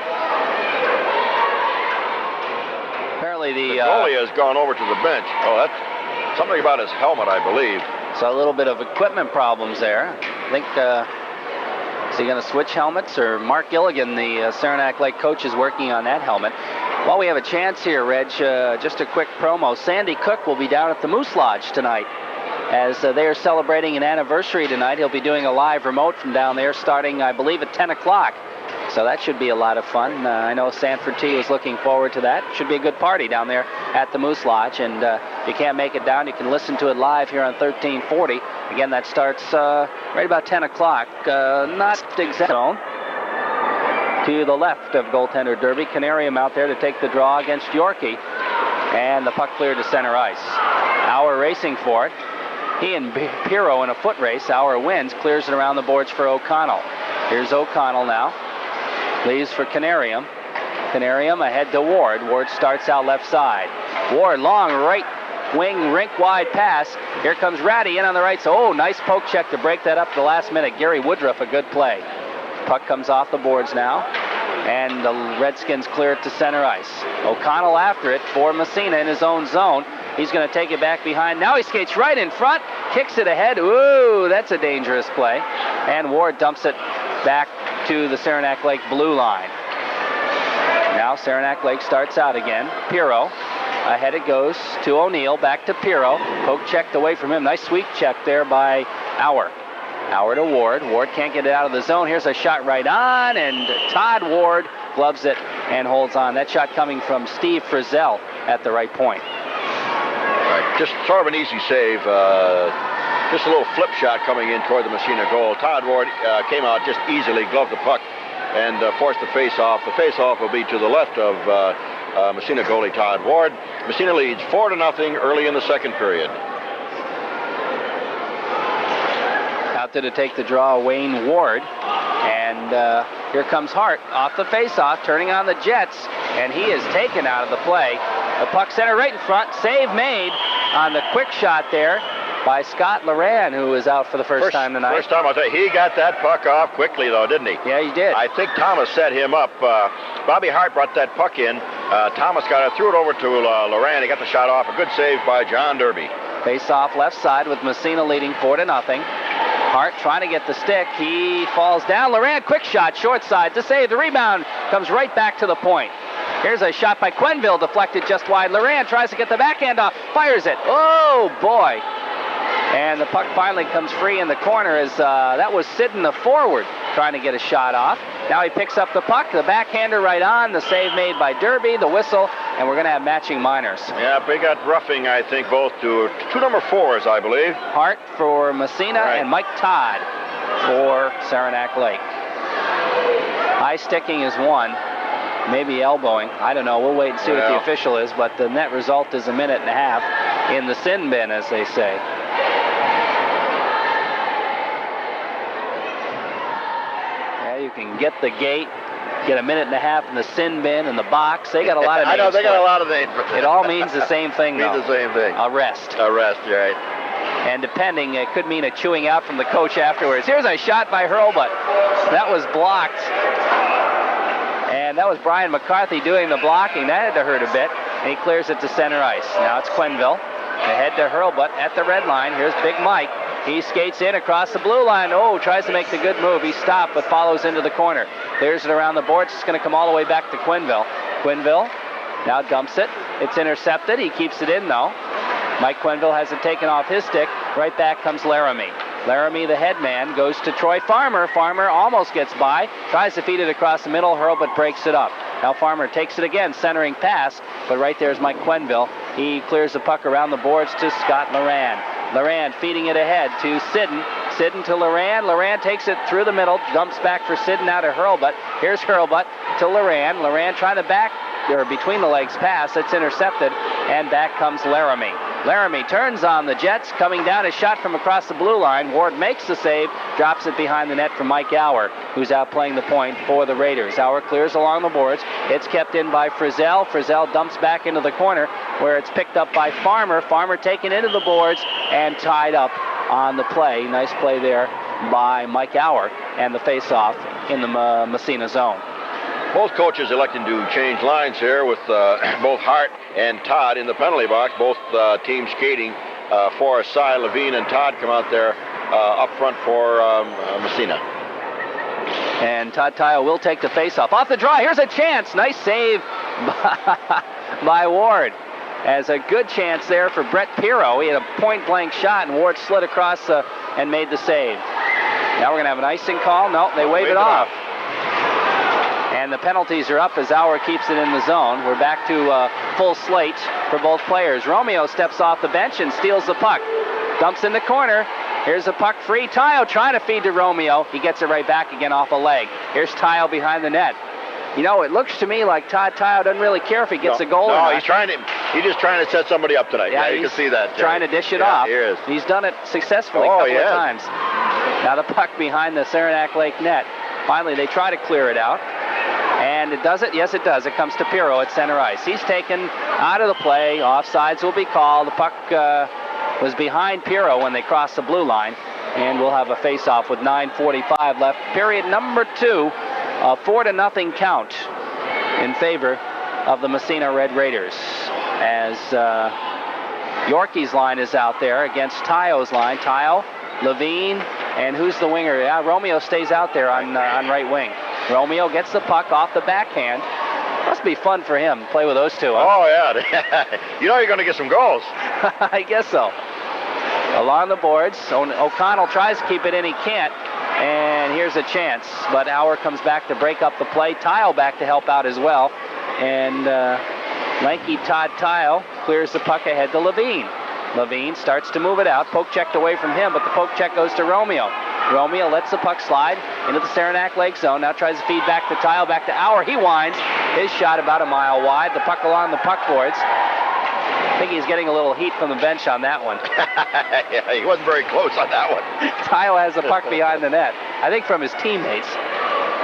Apparently the goalie has gone over to the bench. Oh, that's something about his helmet, I believe. So a little bit of equipment problems there. I think, is he going to switch helmets? Or Mark Gilligan, the Saranac Lake coach, is working on that helmet. While we have a chance here, Reg, just a quick promo. Sandy Cook will be down at the Moose Lodge tonight. As they are celebrating an anniversary tonight, he'll be doing a live remote from down there starting, I believe, at 10 o'clock. So that should be a lot of fun. I know Sanford T was looking forward to that. Should be a good party down there at the Moose Lodge. And if you can't make it down, you can listen to it live here on 1340. Again, that starts right about 10 o'clock. Not exact zone. To the left of goaltender Derby. Canarium out there to take the draw against Yorkie. And the puck cleared to center ice. Auer racing for it. He and Pirro in a foot race. Auer wins, clears it around the boards for O'Connell. Here's O'Connell now. Leaves for Canarium. Canarium ahead to Ward. Ward starts out left side. Ward, long right wing, rink-wide pass. Here comes Ratty in on the right. So, nice poke check to break that up the last minute. Gary Woodruff, a good play. Puck comes off the boards now. And the Redskins clear it to center ice. O'Connell after it for Massena in his own zone. He's going to take it back behind. Now he skates right in front, kicks it ahead. Ooh, that's a dangerous play. And Ward dumps it back to the Saranac Lake blue line. Now Saranac Lake starts out again. Pirro. Ahead it goes to O'Neill. Back to Pirro. Poke checked away from him. Nice sweep check there by Auer. Auer to Ward. Ward can't get it out of the zone. Here's a shot right on, and Todd Ward gloves it and holds on. That shot coming from Steve Frizzell at the right point. Just sort of an easy save. Just a little flip shot coming in toward the Massena goal. Todd Ward came out just easily, gloved the puck, and forced the face-off. The face-off will be to the left of Massena goalie Todd Ward. Massena leads 4-0 early in the second period. Out there to take the draw, Wayne Ward. And here comes Hart off the face-off, turning on the Jets, and he is taken out of the play. The puck center right in front, save made on the quick shot there by Scott Loran, who was out for the first time tonight. First time, I'll tell you, he got that puck off quickly, though, didn't he? Yeah, he did. I think Thomas set him up. Bobby Hart brought that puck in. Thomas got it, threw it over to Loran. He got the shot off. A good save by John Derby. Face off left side with Massena leading 4-0. Hart trying to get the stick. He falls down. Loran, quick shot, short side to save. The rebound comes right back to the point. Here's a shot by Quenneville, deflected just wide. Loran tries to get the backhand off, fires it. Oh, boy. And the puck finally comes free in the corner as that was Sidden, the forward, trying to get a shot off. Now he picks up the puck, the backhander right on, the save made by Derby, the whistle, and we're going to have matching minors. Yeah, they got roughing, I think, both to two number 4s, I believe. Hart for Massena and Mike Todd for Saranac Lake. High sticking is one. Maybe elbowing. I don't know. We'll wait and see what the official is, but the net result is 1.5 minutes in the sin bin, as they say. Yeah, you can get the gate, get 1.5 minutes in the sin bin in the box. They got a lot of names. I know, they got a lot of names for that. It all means the same thing, though. Means the same thing. Arrest. Arrest, right. And depending, it could mean a chewing out from the coach afterwards. Here's a shot by Hurlbut. That was blocked. And that was Brian McCarthy doing the blocking. That had to hurt a bit. And he clears it to center ice. Now it's Quenneville. Ahead to Hurlbut at the red line. Here's Big Mike. He skates in across the blue line. Oh, tries to make the good move. He stopped, but follows into the corner. Clears it around the boards. It's going to come all the way back to Quenneville. Quenneville now dumps it. It's intercepted. He keeps it in, though. Mike Quenneville has it taken off his stick. Right back comes Laramie. Laramie, the head man, goes to Troy Farmer. Farmer almost gets by. Tries to feed it across the middle. Hurlbut breaks it up. Now Farmer takes it again, centering pass. But right there's Mike Quenneville. He clears the puck around the boards to Scott Loran. Loran feeding it ahead to Sidden. Sidden to Loran. Loran takes it through the middle, dumps back for Sidden, now to Hurlbut. Here's Hurlbut to Loran. Loran trying to back, or between the legs pass. It's intercepted, and back comes Laramie. Laramie turns on the Jets, coming down a shot from across the blue line. Ward makes the save, drops it behind the net for Mike Auer, who's out playing the point for the Raiders. Auer clears along the boards. It's kept in by Frizzell. Frizzell dumps back into the corner, where it's picked up by Farmer. Farmer taken into the boards and tied up on the play. Nice play there by Mike Auer, and the face-off in the Massena zone. Both coaches electing to change lines here with both Hart and Todd in the penalty box. Both teams skating for a side. Levine and Todd come out there up front for Massena. And Todd Tile will take the face-off. Off the draw, here's a chance. Nice save by Ward. As a good chance there for Brett Pirro. He had a point-blank shot, and Ward slid across and made the save. Now we're going to have an icing call. No, they wave it off. And the penalties are up as Auer keeps it in the zone. We're back to full slate for both players. Romeo steps off the bench and steals the puck. Dumps in the corner. Here's a puck free. Tile trying to feed to Romeo. He gets it right back again off a leg. Here's Tile behind the net. You know, it looks to me like Todd Tile doesn't really care if he gets a goal or not. He's just trying to set somebody up tonight. Yeah, you can see that. Trying to dish it off. He is. He's done it successfully a couple of times. Now the puck behind the Saranac Lake net. Finally, they try to clear it out. And it does it? Yes, it does. It comes to Pirro at center ice. He's taken out of the play. Offsides will be called. The puck was behind Pirro when they crossed the blue line. And we'll have a face-off with 9:45 left. Period number 2. A 4-0 count in favor of the Massena Red Raiders. As Yorkie's line is out there against Tayo's line. Tayo, Levine, and who's the winger? Yeah, Romeo stays out there on right wing. Romeo gets the puck off the backhand. Must be fun for him to play with those two, huh? Oh, yeah. You know you're going to get some goals. I guess so. Along the boards, O'Connell tries to keep it in. He can't. And here's a chance. But Auer comes back to break up the play. Tile back to help out as well. And lanky Todd Tile clears the puck ahead to Levine. Levine starts to move it out. Poke checked away from him, but the poke check goes to Romeo. Romeo lets the puck slide into the Saranac Lake zone. Now tries to feed back to Tile, back to Auer. He winds. His shot about a mile wide. The puck along the puck boards. I think he's getting a little heat from the bench on that one. Yeah, he wasn't very close on that one. Tile has the puck behind the net. I think from his teammates.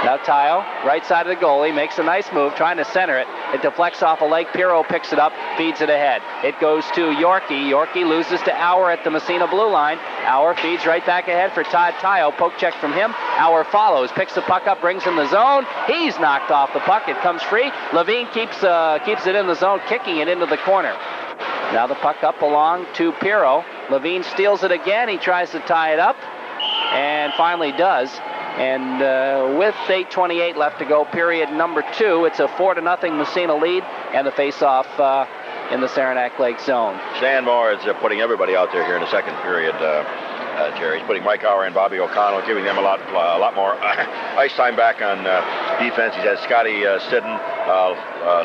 Now Tile, right side of the goalie, makes a nice move, trying to center it. It deflects off a leg. Pirro picks it up, feeds it ahead. It goes to Yorkie. Yorkie loses to Auer at the Massena blue line. Auer feeds right back ahead for Todd Tile. Poke check from him. Auer follows, picks the puck up, brings in the zone. He's knocked off the puck. It comes free. Levine keeps it in the zone, kicking it into the corner. Now the puck up along to Pirro. Levine steals it again. He tries to tie it up, and finally does. And with 8:28 left to go, period number 2, it's a 4-0 Massena lead, and the face-off in the Saranac Lake zone. Stanmore is putting everybody out there here in the second period, Jerry. He's putting Mike Auer and Bobby O'Connell, giving them a lot more ice time back on defense. He's had Scotty Sidden,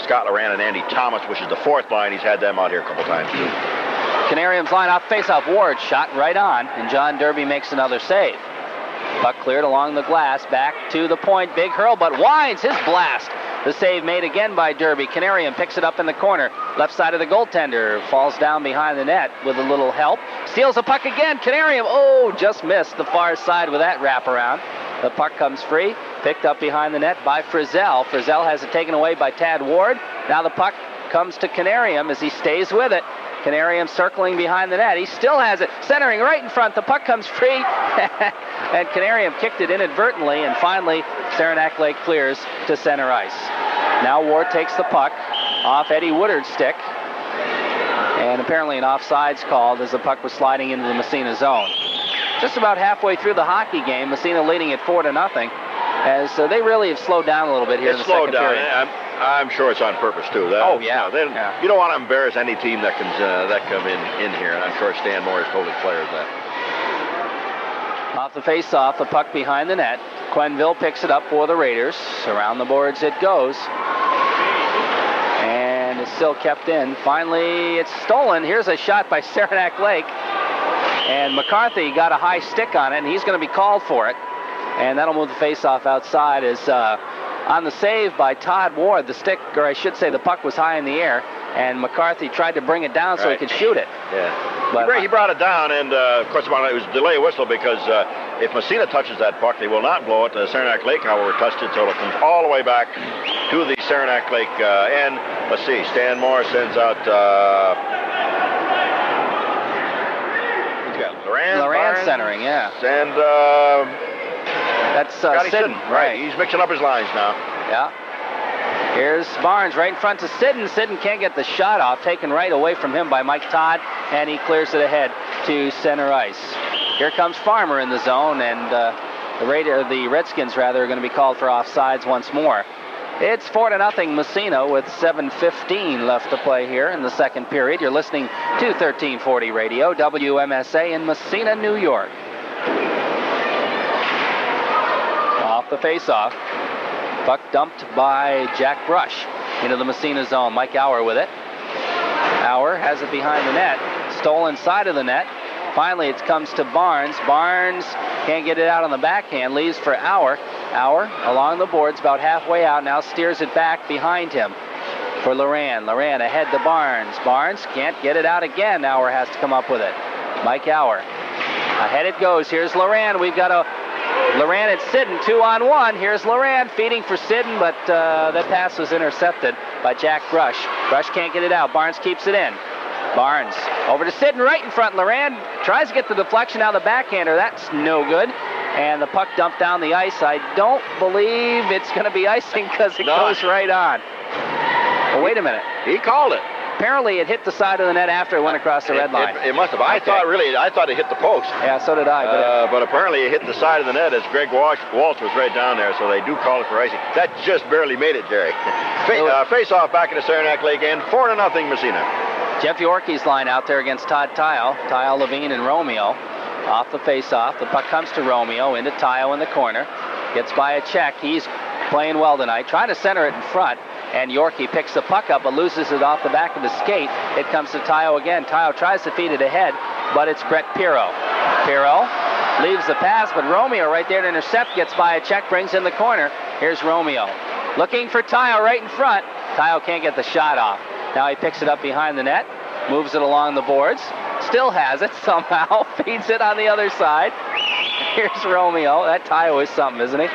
Scott Loran, and Andy Thomas, which is the fourth line. He's had them out here a couple times, too. Canarium's line off face-off. Ward shot right on, and John Derby makes another save. Puck cleared along the glass, back to the point. Big Hurlbut winds his blast. The save made again by Derby. Canarium picks it up in the corner. Left side of the goaltender. Falls down behind the net with a little help. Steals the puck again. Canarium, just missed the far side with that wraparound. The puck comes free. Picked up behind the net by Frizzell. Frizzell has it taken away by Tad Ward. Now the puck comes to Canarium as he stays with it. Canarium circling behind the net. He still has it, centering right in front. The puck comes free, and Canarium kicked it inadvertently, and finally Saranac Lake clears to center ice. Now Ward takes the puck off Eddie Woodard's stick, and apparently an offsides called as the puck was sliding into the Massena zone. Just about halfway through the hockey game, Massena leading at 4-0, as they really have slowed down a little bit here in the second period. I'm sure it's on purpose, too. You don't want to embarrass any team that come in here, and I'm sure Stanmore has told his players that. Off the face-off, the puck behind the net. Quenneville picks it up for the Raiders. Around the boards it goes. And it's still kept in. Finally, it's stolen. Here's a shot by Saranac Lake. And McCarthy got a high stick on it, and he's going to be called for it. And that'll move the faceoff outside as on the save by Todd Ward, the stick, or I should say the puck was high in the air, and McCarthy tried to bring it down so he could shoot it. Yeah. But he brought it down, and of course it was a delay whistle because if Massena touches that puck, they will not blow it. Saranac Lake, however, touched it, so it comes all the way back to the Saranac Lake end. Let's see, Stan Moore sends out Loran centering, yeah. And that's Sidden. Right, he's mixing up his lines now. Yeah. Here's Barnes right in front to Sidden. Sidden can't get the shot off, taken right away from him by Mike Todd, and he clears it ahead to center ice. Here comes Farmer in the zone, and the Redskins are going to be called for offsides once more. It's 4-0 Massena with 7:15 left to play here in the second period. You're listening to 1340 Radio, WMSA in Massena, New York. Off the face-off. Puck dumped by Jack Brush into the Massena zone. Mike Auer with it. Auer has it behind the net. Stolen side of the net. Finally, it comes to Barnes. Barnes can't get it out on the backhand. Leaves for Auer. Auer along the boards, about halfway out. Now steers it back behind him for Loran. Loran ahead to Barnes. Barnes can't get it out again. Auer has to come up with it. Mike Auer. Ahead it goes. Here's Loran. We've got Loran at Sidden, 2-on-1. Here's Loran feeding for Sidden, but that pass was intercepted by Jack Brush. Brush can't get it out. Barnes keeps it in. Barnes over to Sidden right in front. Loran tries to get the deflection out of the backhander. That's no good. And the puck dumped down the ice. I don't believe it's going to be icing because it goes right on. Well, wait a minute. He called it. Apparently it hit the side of the net after it went across the red line. It must have. I thought it hit the post. Yeah, so did I. But apparently it hit the side of the net as Greg Walsh was right down there, so they do call it for icing. That just barely made it, Jerry. Face off back in the Saranac Lake end, 4-0 Massena. Jeff Yorkie's line out there against Todd Tile. Tile, Levine, and Romeo. Off the face-off. The puck comes to Romeo into Tile in the corner. Gets by a check. He's playing well tonight. Trying to center it in front. And Yorkie picks the puck up but loses it off the back of his skate. It comes to Tile again. Tile tries to feed it ahead, but it's Brett Pirro. Pirro leaves the pass, but Romeo right there to intercept. Gets by a check, brings in the corner. Here's Romeo. Looking for Tile right in front. Tile can't get the shot off. Now he picks it up behind the net. Moves it along the boards. Still has it somehow. Feeds it on the other side. Here's Romeo. That Tile is something, isn't he?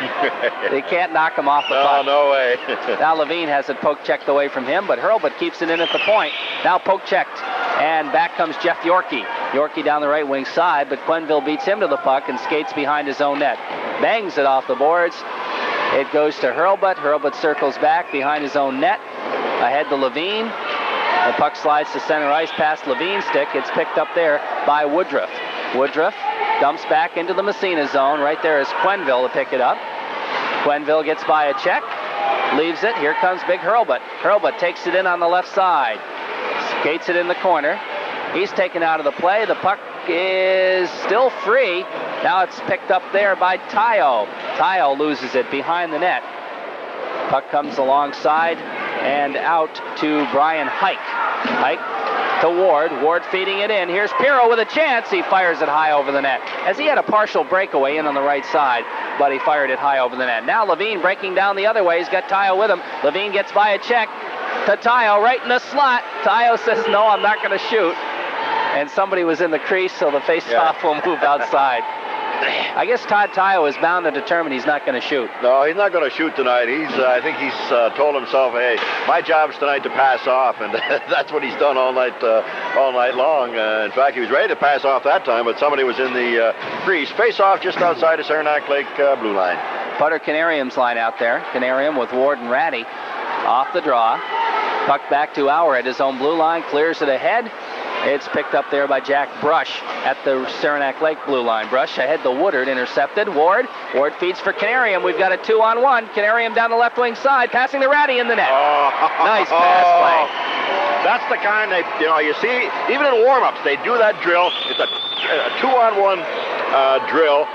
They can't knock him off the puck. No way. Now Levine has it poke checked away from him, but Hurlbut keeps it in at the point. Now poke checked. And back comes Jeff Yorkie. Yorkie down the right wing side, but Quenneville beats him to the puck and skates behind his own net. Bangs it off the boards. It goes to Hurlbut. Hurlbut circles back behind his own net. Ahead to Levine. The puck slides to center ice past Levine's stick. It's picked up there by Woodruff. Woodruff dumps back into the Massena zone. Right there is Quenneville to pick it up. Quenneville gets by a check. Leaves it. Here comes big Hurlbut. Hurlbut takes it in on the left side. Skates it in the corner. He's taken out of the play. The puck is still free. Now it's picked up there by Tile. Tile loses it behind the net. Puck comes alongside and out to Brian Hike. Hike to Ward. Ward feeding it in. Here's Pirro with a chance. He fires it high over the net. As he had a partial breakaway in on the right side, but he fired it high over the net. Now Levine breaking down the other way. He's got Tile with him. Levine gets by a check to Tile right in the slot. Tile says, no, I'm not going to shoot. And somebody was in the crease, so the face-off will move outside. I guess Todd Tile is bound to determine he's not going to shoot. No, he's not going to shoot tonight. I think he's told himself, hey, my job's tonight to pass off, and that's what he's done all night long. In fact, he was ready to pass off that time, but somebody was in the crease. Face off just outside of Saranac Lake blue line. Putter Canarium's line out there. Canarium with Ward and Ratty off the draw. Puck back to Auer at his own blue line, clears it ahead. It's picked up there by Jack Brush at the Saranac Lake blue line. Brush ahead to Woodard, intercepted. Ward feeds for Canarium. We've got a 2-on-1. Canarium down the left wing side, passing to Ratty in the net. Nice pass play. That's the kind you see, even in warm-ups, they do that drill. It's a 2-on-1 drill.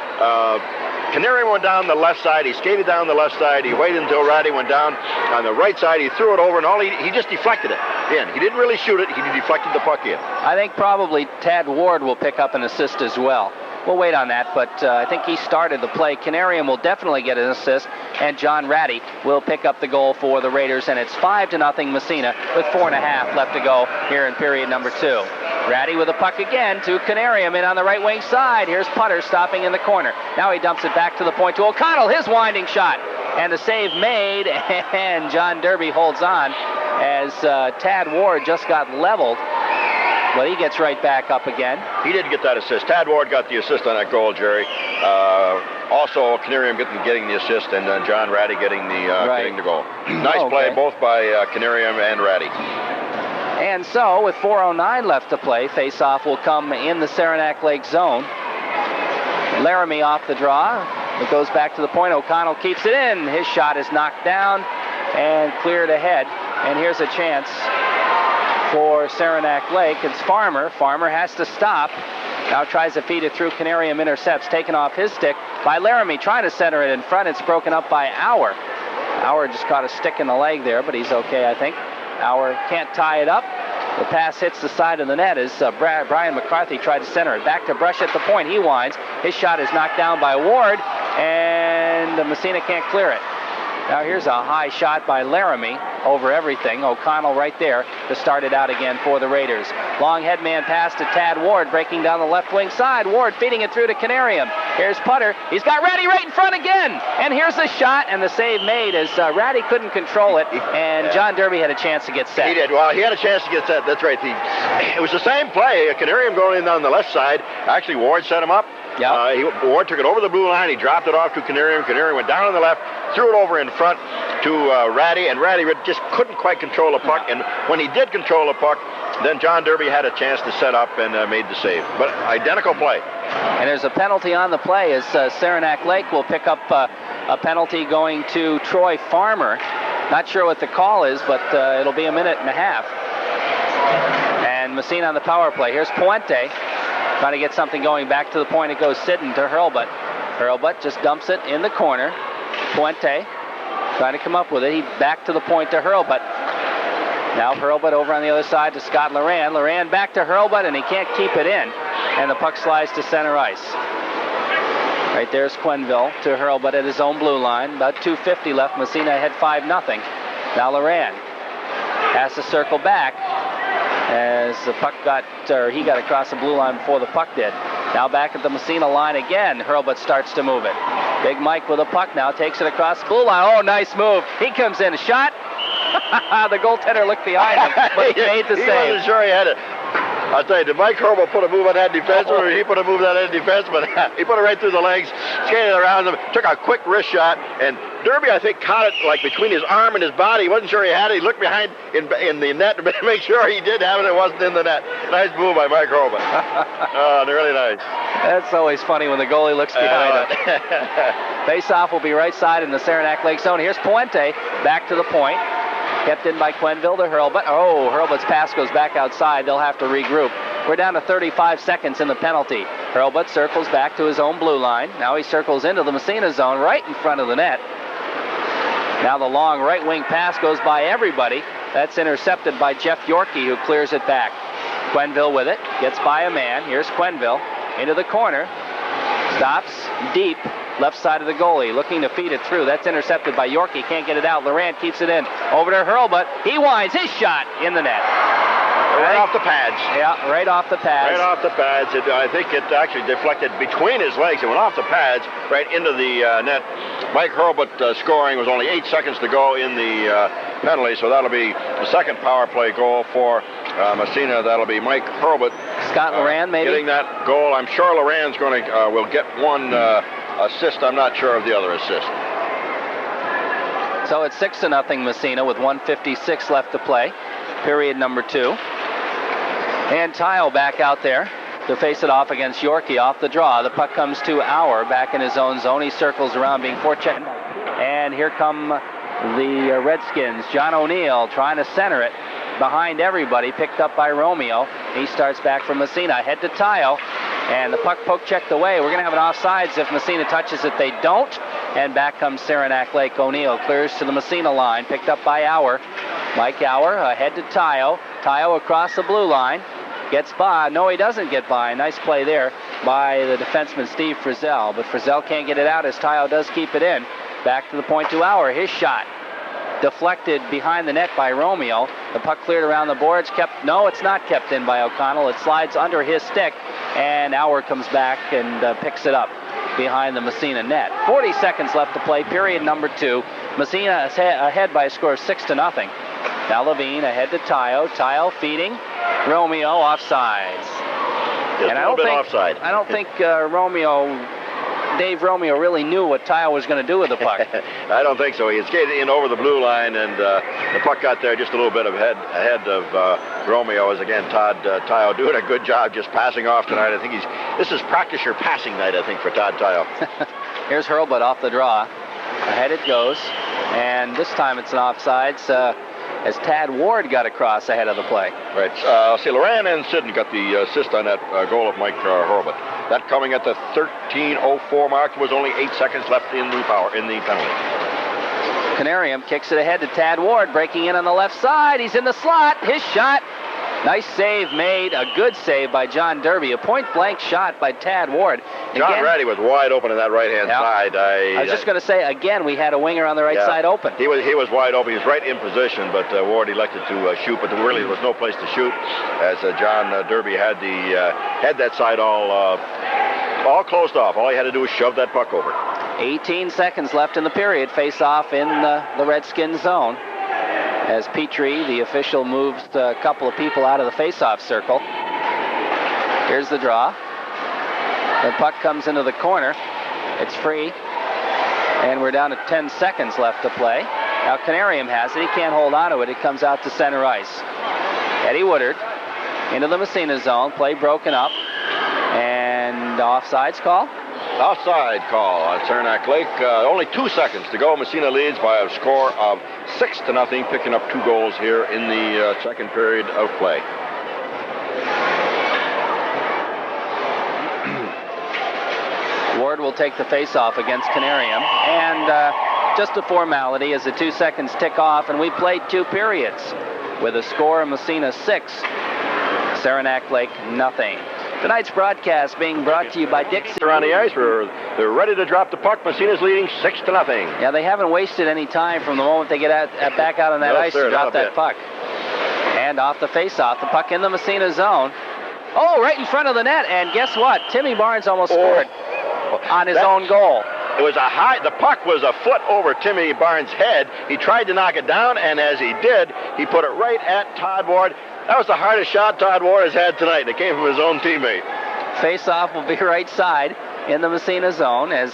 Canarium went down the left side. He skated down the left side. He waited until Ratty went down on the right side. He threw it over, and he just deflected it in. He didn't really shoot it. He deflected the puck in. I think probably Tad Ward will pick up an assist as well. We'll wait on that, but I think he started the play. Canarium will definitely get an assist, and John Ratty will pick up the goal for the Raiders, and it's 5-0 Massena with 4.5 left to go here in period number 2. Ratty with the puck again to Canarium in on the right wing side. Here's Putter stopping in the corner. Now he dumps it back to the point to O'Connell. His winding shot, and the save made, and John Derby holds on as Tad Ward just got leveled. But he gets right back up again. He did get that assist. Tad Ward got the assist on that goal, Jerry. Also, Canarium getting the assist, and John Ratty getting the goal. Nice play, both by Canarium and Ratty. And so, with 4:09 left to play, face-off will come in the Saranac Lake zone. Laramie off the draw. It goes back to the point. O'Connell keeps it in. His shot is knocked down and cleared ahead. And here's a chance for Saranac Lake. It's Farmer. Farmer has to stop. Now tries to feed it through. Canarium intercepts. Taken off his stick by Laramie. Trying to center it in front. It's broken up by Auer. Auer just caught a stick in the leg there, but he's okay, I think. Auer can't tie it up. The pass hits the side of the net as Brian McCarthy tried to center it. Back to Brush at the point. He winds. His shot is knocked down by Ward, and Massena can't clear it. Now here's a high shot by Laramie over everything. O'Connell right there to start it out again for the Raiders. Long headman pass to Tad Ward, breaking down the left wing side. Ward feeding it through to Canarium. Here's Putter. He's got Ratty right in front again. And here's the shot, and the save made as Ratty couldn't control it, and John Derby had a chance to get set. He did. Well, he had a chance to get set. That's right. It was the same play. Canarium going in on the left side. Actually, Ward set him up. Yep. Ward took it over the blue line. He dropped it off to Canarium. Canarium went down on the left, threw it over in front to Ratty, and Ratty just couldn't quite control the puck. And when he did control the puck, then John Derby had a chance to set up and made the save. But identical play. And there's a penalty on the play as Saranac Lake will pick up a penalty going to Troy Farmer. Not sure what the call is, but it'll be a minute and a half. And Massena on the power play. Here's Puente. Trying to get something going back to the point. It goes Sidden to Hurlbut. Hurlbut just dumps it in the corner. Puente trying to come up with it. He back to the point to Hurlbut. Now Hurlbut over on the other side to Scott Loran. Loran back to Hurlbut, and he can't keep it in. And the puck slides to center ice. Right there's Quenneville to Hurlbut at his own blue line. About 2:50 left. Massena ahead 5-0. Now Loran has to circle back as the puck he got across the blue line before the puck did. Now back at the Massena line again. Hurlbut starts to move it. Big Mike with a puck now, takes it across the blue line. Oh, nice move. He comes in, a shot. The goaltender looked behind him, but he made the save. He wasn't sure he had it. I'll tell you, did Mike Hurlbut put a move on that defenseman, or he put a move on that defenseman? He put it right through the legs, skated around him, took a quick wrist shot, and Derby, I think, caught it like between his arm and his body. He wasn't sure he had it. He looked behind in the net to make sure he did have it. It wasn't in the net. Nice move by Mike Hurlbut. Oh, really nice. That's always funny when the goalie looks behind him. Face-off will be right side in the Saranac Lake zone. Here's Puente back to the point. Kept in by Quenneville to Hurlbut. Oh, Hurlbut's pass goes back outside. They'll have to regroup. We're down to 35 seconds in the penalty. Hurlbut circles back to his own blue line. Now he circles into the Massena zone right in front of the net. Now the long right wing pass goes by everybody. That's intercepted by Jeff Yorkie, who clears it back. Quenneville with it. Gets by a man. Here's Quenneville into the corner. Stops deep. Left side of the goalie, looking to feed it through. That's intercepted by Yorkie. Can't get it out. Laurent keeps it in. Over to Hurlbut. He winds. His shot in the net. Right off the pads. Yeah, right off the pads. Right off the pads. I think it actually deflected between his legs. It went off the pads right into the net. Mike Hurlbut scoring. Was only 8 seconds to go in the penalty, so that'll be the second power play goal for Massena. That'll be Mike Hurlbut. Scott Loran, maybe? Getting that goal. I'm sure Loran's going to will get one assist. I'm not sure of the other assist. So it's 6-0 Massena with 1:56 left to play. Period number 2. And Tile back out there to face it off against Yorkie off the draw. The puck comes to Auer back in his own zone. He circles around being forechecked. And here come the Redskins. John O'Neill trying to center it behind everybody, picked up by Romeo. He starts back from Massena. Head to Tile. And the puck poke checked away. We're going to have an offsides if Massena touches it. They don't. And back comes Saranac Lake. O'Neill clears to the Massena line. Picked up by Auer. Mike Auer ahead to Tayo. Tayo across the blue line. Gets by. No, he doesn't get by. Nice play there by the defenseman Steve Frizzell. But Frizzell can't get it out as Tayo does keep it in. Back to the point to Auer. His shot deflected behind the net by Romeo. The puck cleared around the boards. No, it's not kept in by O'Connell. It slides under his stick, and Auer comes back and picks it up behind the Massena net. 40 seconds left to play, period number 2. Massena is ahead by a score of 6-0. Now Levine ahead to Tayo. Tayo feeding. Romeo offsides. Just a little bit offside. I don't think Dave Romeo really knew what Tayo was going to do with the puck. I don't think so. He skated in over the blue line, and the puck got there just a little bit ahead of Romeo. As again, Tayo doing a good job just passing off tonight. I think this is practice your passing night, I think, for Todd Tayo. Here's Hurlbut off the draw. Ahead it goes, and this time it's an offsides as Tad Ward got across ahead of the play. Right. See, Loran and Sidden got the assist on that goal of Mike Hurlbut. That coming at the 13:04 mark. There was only 8 seconds left in the penalty. Canarium kicks it ahead to Tad Ward, breaking in on the left side. He's in the slot. His shot. Nice save made. A good save by John Derby. A point-blank shot by Tad Ward. John Ratty was wide open on that right-hand side. I was just going to say, again, we had a winger on the right side open. He was wide open. He was right in position, but Ward elected to shoot. But there really was no place to shoot, as John Derby had that side all closed off. All he had to do was shove that puck over. 18 seconds left in the period. Face-off in the Redskins zone. As Petrie, the official, moves a couple of people out of the face-off circle. Here's the draw. The puck comes into the corner. It's free. And we're down to 10 seconds left to play. Now Canarium has it. He can't hold on to it. It comes out to center ice. Eddie Woodard into the Massena zone. Play broken up. And offsides call? Offside call on Saranac Lake. Only 2 seconds to go. Massena leads by a score of 6-0, picking up 2 goals here in the second period of play. Ward will take the face-off against Canarium. And just a formality as the 2 seconds tick off, and we played 2 periods with a score of Massena 6, Saranac Lake nothing. Tonight's broadcast being brought to you by Dixie. They're on the ice. They're ready to drop the puck. Massena's leading 6-0. Yeah, they haven't wasted any time from the moment they get back out on that ice to drop that puck. And off the face-off, the puck in the Massena zone. Oh, right in front of the net. And guess what? Timmy Barnes almost scored on his own goal. It was the puck was a foot over Timmy Barnes' head. He tried to knock it down, and as he did, he put it right at Todd Ward. That was the hardest shot Todd Ward has had tonight. It came from his own teammate. Face-off will be right side in the Massena zone as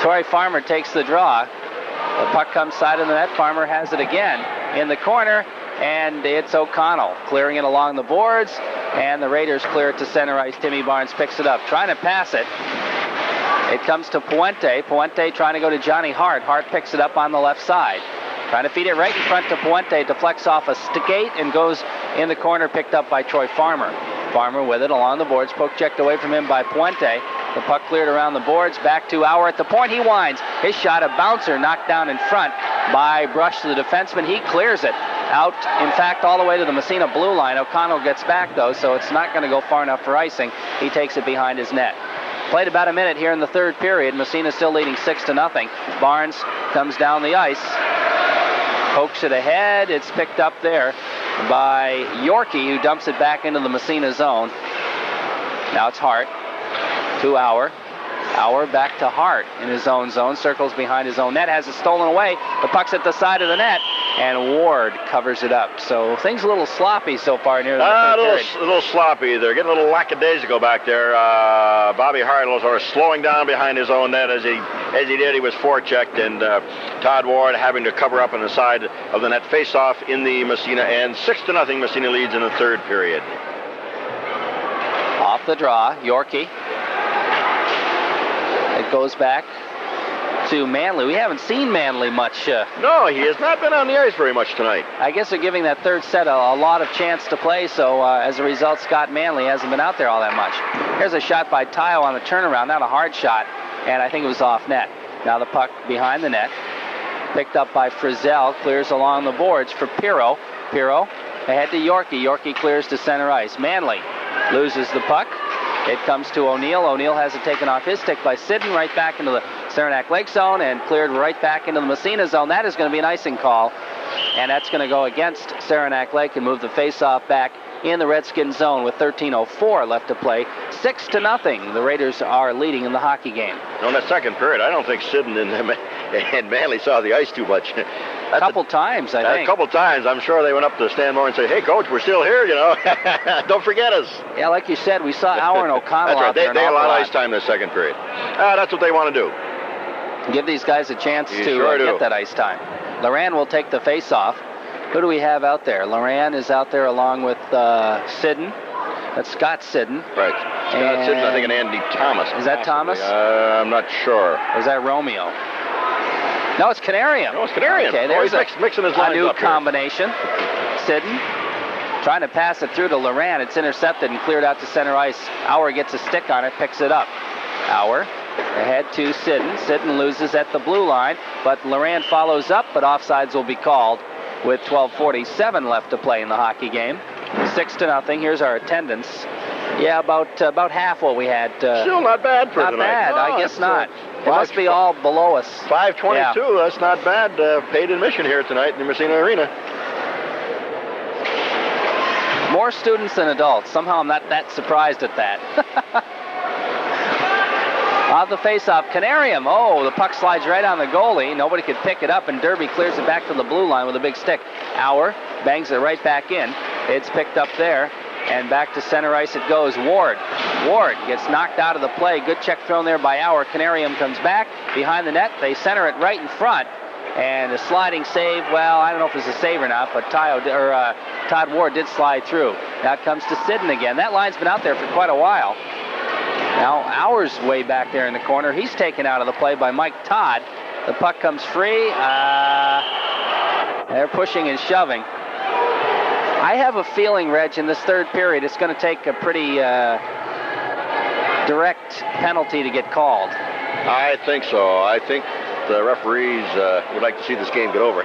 Torrey Farmer takes the draw. The puck comes side of the net. Farmer has it again in the corner, and it's O'Connell clearing it along the boards, and the Raiders clear it to center ice. Timmy Barnes picks it up, trying to pass it. It comes to Puente. Puente trying to go to Johnny Hart. Hart picks it up on the left side. Trying to feed it right in front to Puente. Deflects off a skate and goes in the corner, picked up by Troy Farmer. Farmer with it along the boards. Poke checked away from him by Puente. The puck cleared around the boards. Back to Auer at the point. He winds. His shot, a bouncer, knocked down in front by Brush to the defenseman. He clears it out, in fact, all the way to the Massena blue line. O'Connell gets back, though, so it's not going to go far enough for icing. He takes it behind his net. Played about a minute here in the third period. Massena still leading 6-0. Barnes comes down the ice. Pokes it ahead. It's picked up there by Yorkie, who dumps it back into the Massena zone. Now it's Hart to Auer. Auer back to Hart in his own zone. Circles behind his own net. Has it stolen away. The puck's at the side of the net. And Ward covers it up. So things a little sloppy so far near the third period. A little sloppy. They're getting a little lackadaisical back there. Bobby Hart was sort of slowing down behind his own net as he did. He was forechecked, and Todd Ward having to cover up on the side of the net. Face-off in the Massena end. 6-0 Massena leads in the third period. Off the draw, Yorkie. It goes back to Manley. We haven't seen Manley much. No, he has not been on the ice very much tonight. I guess they're giving that third set a lot of chance to play, so as a result, Scott Manley hasn't been out there all that much. Here's a shot by Tayo on the turnaround, not a hard shot, and I think it was off net. Now the puck behind the net, picked up by Frizzell, clears along the boards for Pirro. Pirro ahead to Yorkie. Yorkie clears to center ice. Manley loses the puck. It comes to O'Neill. O'Neill has it taken off his stick by Sidden, right back into the Saranac Lake zone and cleared right back into the Massena zone. That is going to be an icing call, and that's going to go against Saranac Lake and move the faceoff back in the Redskins zone with 13:04 left to play. 6-0. The Raiders are leading in the hockey game. In the second period, I don't think Sidden and Manley saw the ice too much. A couple times, I think. A couple times. I'm sure they went up to Stanmore and said, "Hey, Coach, we're still here, you know. Don't forget us." Yeah, like you said, we saw Auer and O'Connell That's right. out there. They had a lot of ice time in the second period. That's what they want to do. Give these guys a chance to sure get that ice time. Loran will take the face-off. Who do we have out there? Loran is out there along with Sidden. That's Scott Sidden. Right. Scott Sidden, I think, and Andy Thomas. Is that Thomas? I'm not sure. Or is that Romeo? No, it's Canarium. No, it's Canarium. Okay, there's mixing his lines a new up here. combination. Sidden trying to pass it through to Loran. It's intercepted and cleared out to center ice. Auer gets a stick on it, picks it up. Auer ahead to Sidden. Sidden loses at the blue line, but Loran follows up, but offsides will be called with 12:47 left to play in the hockey game. 6-0. Here's our attendance. Yeah, about half what we had. Still not bad for not tonight. Not bad. I guess not. It must be all below us. 5:22. Yeah. That's not bad. Paid admission here tonight in the Massena Arena. More students than adults. Somehow I'm not that surprised at that. Off the face-off, Canarium. Oh, the puck slides right on the goalie. Nobody could pick it up, and Derby clears it back to the blue line with a big stick. Auer bangs it right back in. It's picked up there, and back to center ice it goes. Ward gets knocked out of the play. Good check thrown there by Auer. Canarium comes back behind the net. They center it right in front, and a sliding save. Well, I don't know if it's a save or not, but Todd Ward did slide through. Now it comes to Sidden again. That line's been out there for quite a while. Now Auer's way back there in the corner. He's taken out of the play by Mike Todd. The puck comes free. They're pushing and shoving. I have a feeling, Reg, in this third period, it's going to take a pretty direct penalty to get called. I think so. I think the referees would like to see this game get over.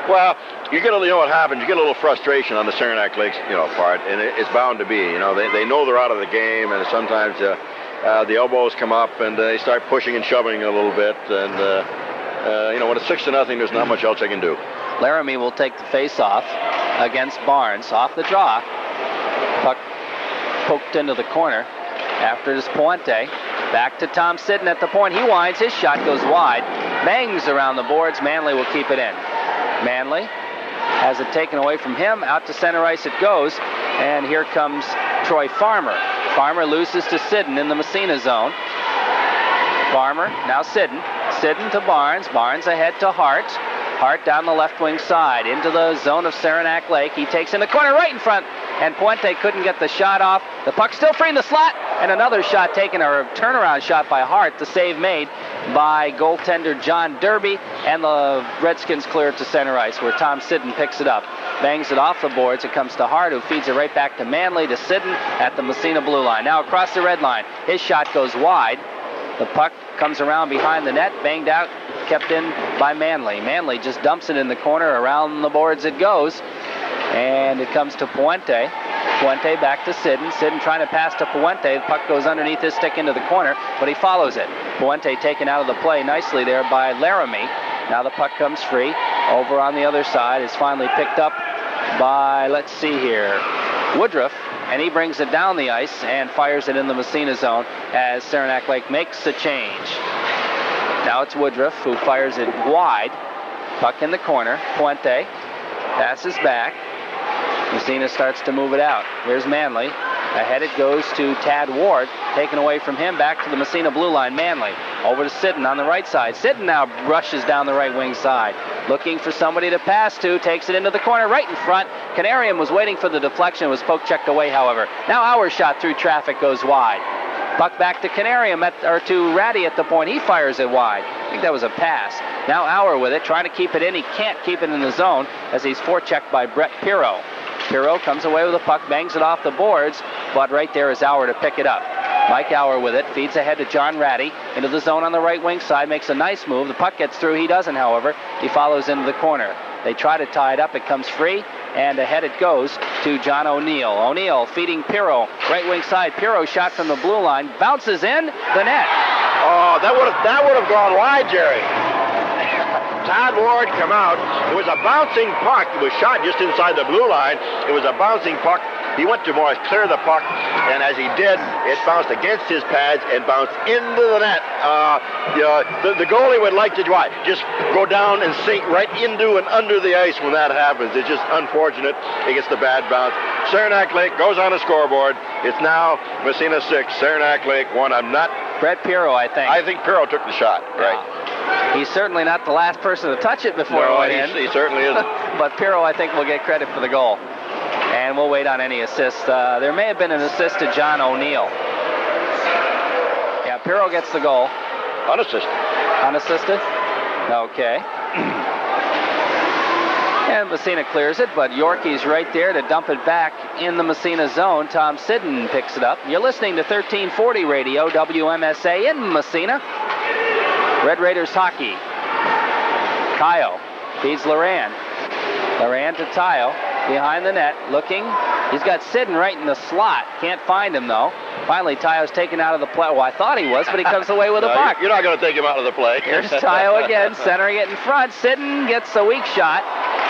Well, you know what happens. You get a little frustration on the Saranac Lakes, part, and it's bound to be. They know they're out of the game, and sometimes the elbows come up, and they start pushing and shoving a little bit. And when it's 6-0, there's not much else they can do. Laramie will take the face-off against Barnes. Off the draw. Puck poked into the corner. After it is Puente. Back to Tom Sidden at the point. He winds. His shot goes wide. Bangs around the boards. Manley will keep it in. Manley has it taken away from him. Out to center ice it goes. And here comes Troy Farmer. Farmer loses to Sidden in the Massena zone. Farmer, now Sidden. Sidden to Barnes. Barnes ahead to Hart. Hart down the left wing side into the zone of Saranac Lake. He takes in the corner right in front, and Puente couldn't get the shot off. The puck still free in the slot, and another shot taken, or a turnaround shot by Hart. The save made by goaltender John Derby, and the Redskins clear it to center ice, where Tom Sidden picks it up. Bangs it off the boards. It comes to Hart, who feeds it right back to Manley, to Sidden at the Massena blue line. Now across the red line. His shot goes wide. The puck comes around behind the net, banged out, kept in by Manley. Manley just dumps it in the corner. Around the boards it goes. And it comes to Puente. Puente back to Sidden. Sidden trying to pass to Puente. The puck goes underneath his stick into the corner, but he follows it. Puente taken out of the play nicely there by Laramie. Now the puck comes free. Over on the other side is finally picked up by, let's see here, Woodruff. And he brings it down the ice and fires it in the Massena zone as Saranac Lake makes a change. Now it's Woodruff who fires it wide. Puck in the corner. Puente passes back. Massena starts to move it out. Here's Manley. Ahead it goes to Tad Ward. Taken away from him. Back to the Massena blue line. Manley over to Sidden on the right side. Sidden now rushes down the right wing side. Looking for somebody to pass to. Takes it into the corner right in front. Canarium was waiting for the deflection. Was poke checked away, however. Now Auer's shot through traffic goes wide. Puck back to Canarium, to Ratty at the point. He fires it wide. I think that was a pass. Now Auer with it, trying to keep it in. He can't keep it in the zone as he's forechecked by Brett Pirro. Pirro comes away with the puck, bangs it off the boards, but right there is Auer to pick it up. Mike Auer with it, feeds ahead to John Ratty, into the zone on the right wing side, makes a nice move. The puck gets through, he doesn't, however. He follows into the corner. They try to tie it up, it comes free, and ahead it goes to John O'Neill. O'Neill feeding Pirro, right wing side. Pirro shot from the blue line, bounces in the net. Oh, that would have gone wide, Jerry. Todd Ward come out. It was a bouncing puck. It was shot just inside the blue line. It was a bouncing puck. He went to more clear the puck, and as he did, it bounced against his pads and bounced into the net. The goalie would like to just go down and sink right into and under the ice when that happens. It's just unfortunate. He gets the bad bounce. Saranac Lake goes on the scoreboard. It's now Massena 6, Saranac Lake 1. I'm not... Brett Pirro, I think. I think Pirro took the shot, right? He's certainly not the last person to touch it before it went in. He certainly isn't. But Pirro, I think, will get credit for the goal. And we'll wait on any assist. There may have been an assist to John O'Neill. Yeah, Pirro gets the goal. Unassisted. Unassisted? Okay. And Massena clears it, but Yorkie's right there to dump it back in the Massena zone. Tom Sidden picks it up. You're listening to 1340 Radio, WMSA in Massena. Red Raiders hockey. Tayo feeds Loran. Loran to Tayo. Behind the net, looking. He's got Sidden right in the slot. Can't find him, though. Finally, Tayo's taken out of the play. Well, I thought he was, but he comes away with a puck. You're not going to take him out of the play. Here's Tayo again, centering it in front. Sidden gets a weak shot.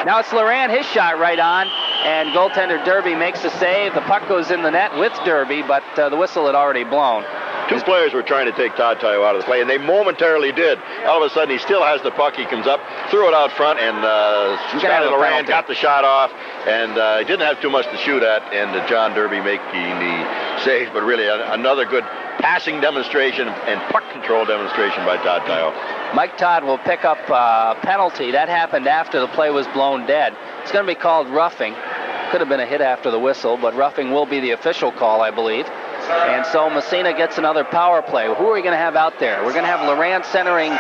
Now it's Loran, his shot right on, and goaltender Derby makes the save. The puck goes in the net with Derby, but the whistle had already blown. Two players were trying to take Todd Tayo out of the play, and they momentarily did. All of a sudden, he still has the puck. He comes up, threw it out front, and Scotty Loran got the shot off, and he didn't have too much to shoot at, and John Derby making the save, but really another good passing demonstration and puck control demonstration by Todd Tayo. Mike Todd will pick up a penalty. That happened after the play was blown dead. It's going to be called roughing. Could have been a hit after the whistle, but roughing will be the official call, I believe. And so Massena gets another power play. Who are we going to have out there? We're going to have Loran centering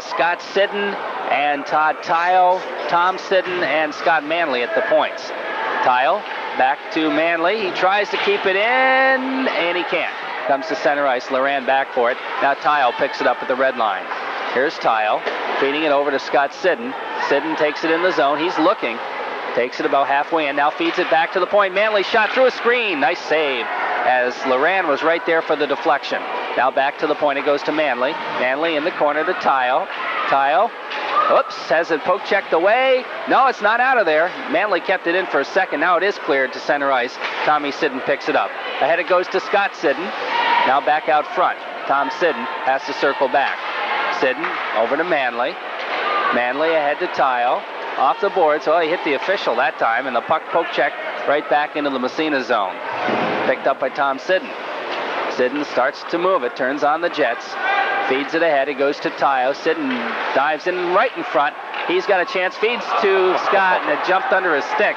Scott Sidden and Todd Tayo, Tom Sidden, and Scott Manley at the points. Tayo back to Manley. He tries to keep it in, and he can't. Comes to center ice. Loran back for it. Now Tayo picks it up at the red line. Here's Tayo feeding it over to Scott Sidden. Sidden takes it in the zone. He's looking. Takes it about halfway in. Now feeds it back to the point. Manley shot through a screen. Nice save, as Loran was right there for the deflection. Now back to the point. It goes to Manley. Manley in the corner to Tayo. Tayo, oops, has it poke checked away. No, it's not out of there. Manley kept it in for a second. Now it is cleared to center ice. Tommy Sidden picks it up. Ahead it goes to Scott Sidden. Now back out front. Tom Sidden has to circle back. Sidden over to Manley. Manley ahead to Tayo. Off the board, so he hit the official that time, and the puck poke check right back into the Massena zone. Picked up by Tom Sidden. Sidden starts to move it, turns on the jets, feeds it ahead. It goes to Tayo. Sidden dives in right in front. He's got a chance, feeds to Scott, and it jumped under his stick.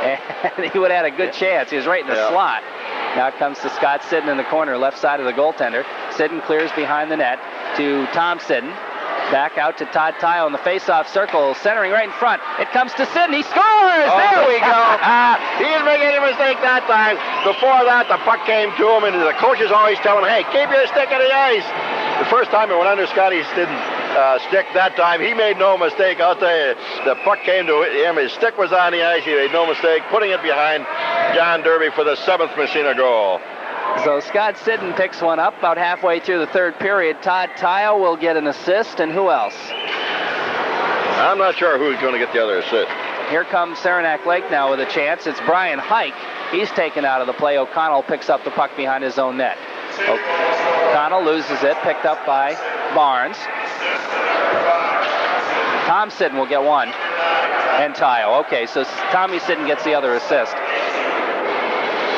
And he would have had a good chance. He was right in the slot. Now it comes to Scott Sidden in the corner, left side of the goaltender. Sidden clears behind the net to Tom Sidden. Back out to Todd Tayo in the face-off circle, centering right in front. It comes to Sidden. He scores! Oh. There we go. He didn't make any mistake that time. Before that, the puck came to him, and the coaches always tell him, hey, keep your stick on the ice. The first time it went under Scotty Sidden's stick that time, he made no mistake. I'll tell you, the puck came to him. His stick was on the ice. He made no mistake, putting it behind John Derby for the 7th Massena goal. So Scott Sidden picks one up about halfway through the third period. Todd Tayo will get an assist, and who else? I'm not sure who's going to get the other assist. Here comes Saranac Lake now with a chance. It's Brian Hike. He's taken out of the play. O'Connell picks up the puck behind his own net. O'Connell loses it, picked up by Barnes. Tom Sidden will get one, and Tayo. Okay, so Tommy Sidden gets the other assist.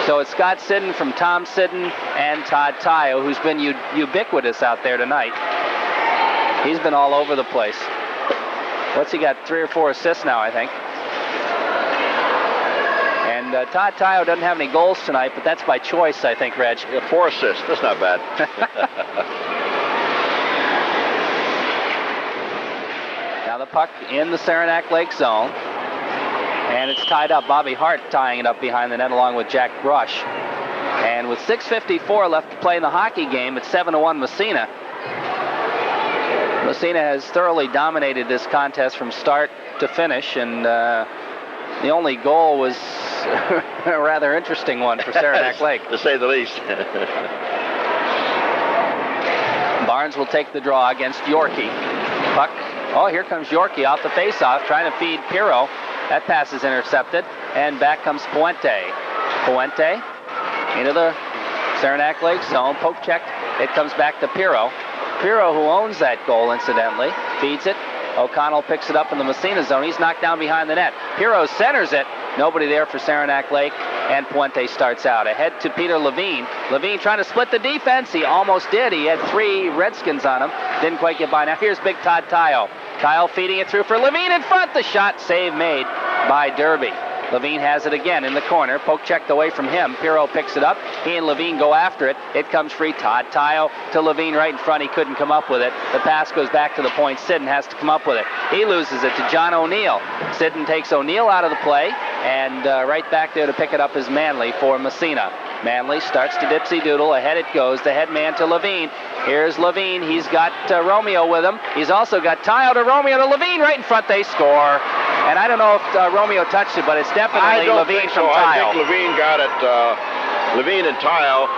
So it's Scott Sidden from Tom Sidden and Todd Tayo, who's been ubiquitous out there tonight. He's been all over the place. What's he got? 3 or 4 assists now, I think. And Todd Tayo doesn't have any goals tonight, but that's by choice, I think, Reg. Yeah, 4 assists. That's not bad. Now the puck in the Saranac Lake zone. And it's tied up. Bobby Hart tying it up behind the net along with Jack Brush. And with 6:54 left to play in the hockey game, it's 7-1 Massena. Massena has thoroughly dominated this contest from start to finish, and the only goal was a rather interesting one for Saranac Lake. To say the least. Barnes will take the draw against Yorkie. Puck. Oh, here comes Yorkie off the faceoff, trying to feed Pirro. That pass is intercepted, and back comes Puente. Puente into the Saranac Lake zone, poke checked. It comes back to Pirro. Pirro, who owns that goal, incidentally, feeds it. O'Connell picks it up in the Massena zone. He's knocked down behind the net. Pirro centers it. Nobody there for Saranac Lake, and Puente starts out. Ahead to Peter Levine. Levine trying to split the defense. He almost did. He had 3 Redskins on him. Didn't quite get by. Now here's Big Todd Tayo. Tayo feeding it through for Levine in front. The shot save made by Derby. Levine has it again in the corner. Poke checked away from him. Pirro picks it up. He and Levine go after it. It comes free. Todd Tayo to Levine right in front. He couldn't come up with it. The pass goes back to the point. Sidden has to come up with it. He loses it to John O'Neill. Sidden takes O'Neill out of the play, and right back there to pick it up is Manley for Massena. Manley starts to dipsy doodle. Ahead it goes. The head man to Levine. Here's Levine. He's got Romeo with him. He's also got Tayo to Romeo to Levine. Right in front. They score. And I don't know if Romeo touched it, but it's definitely Levine from Tayo. I think Levine got it. Levine and Tayo.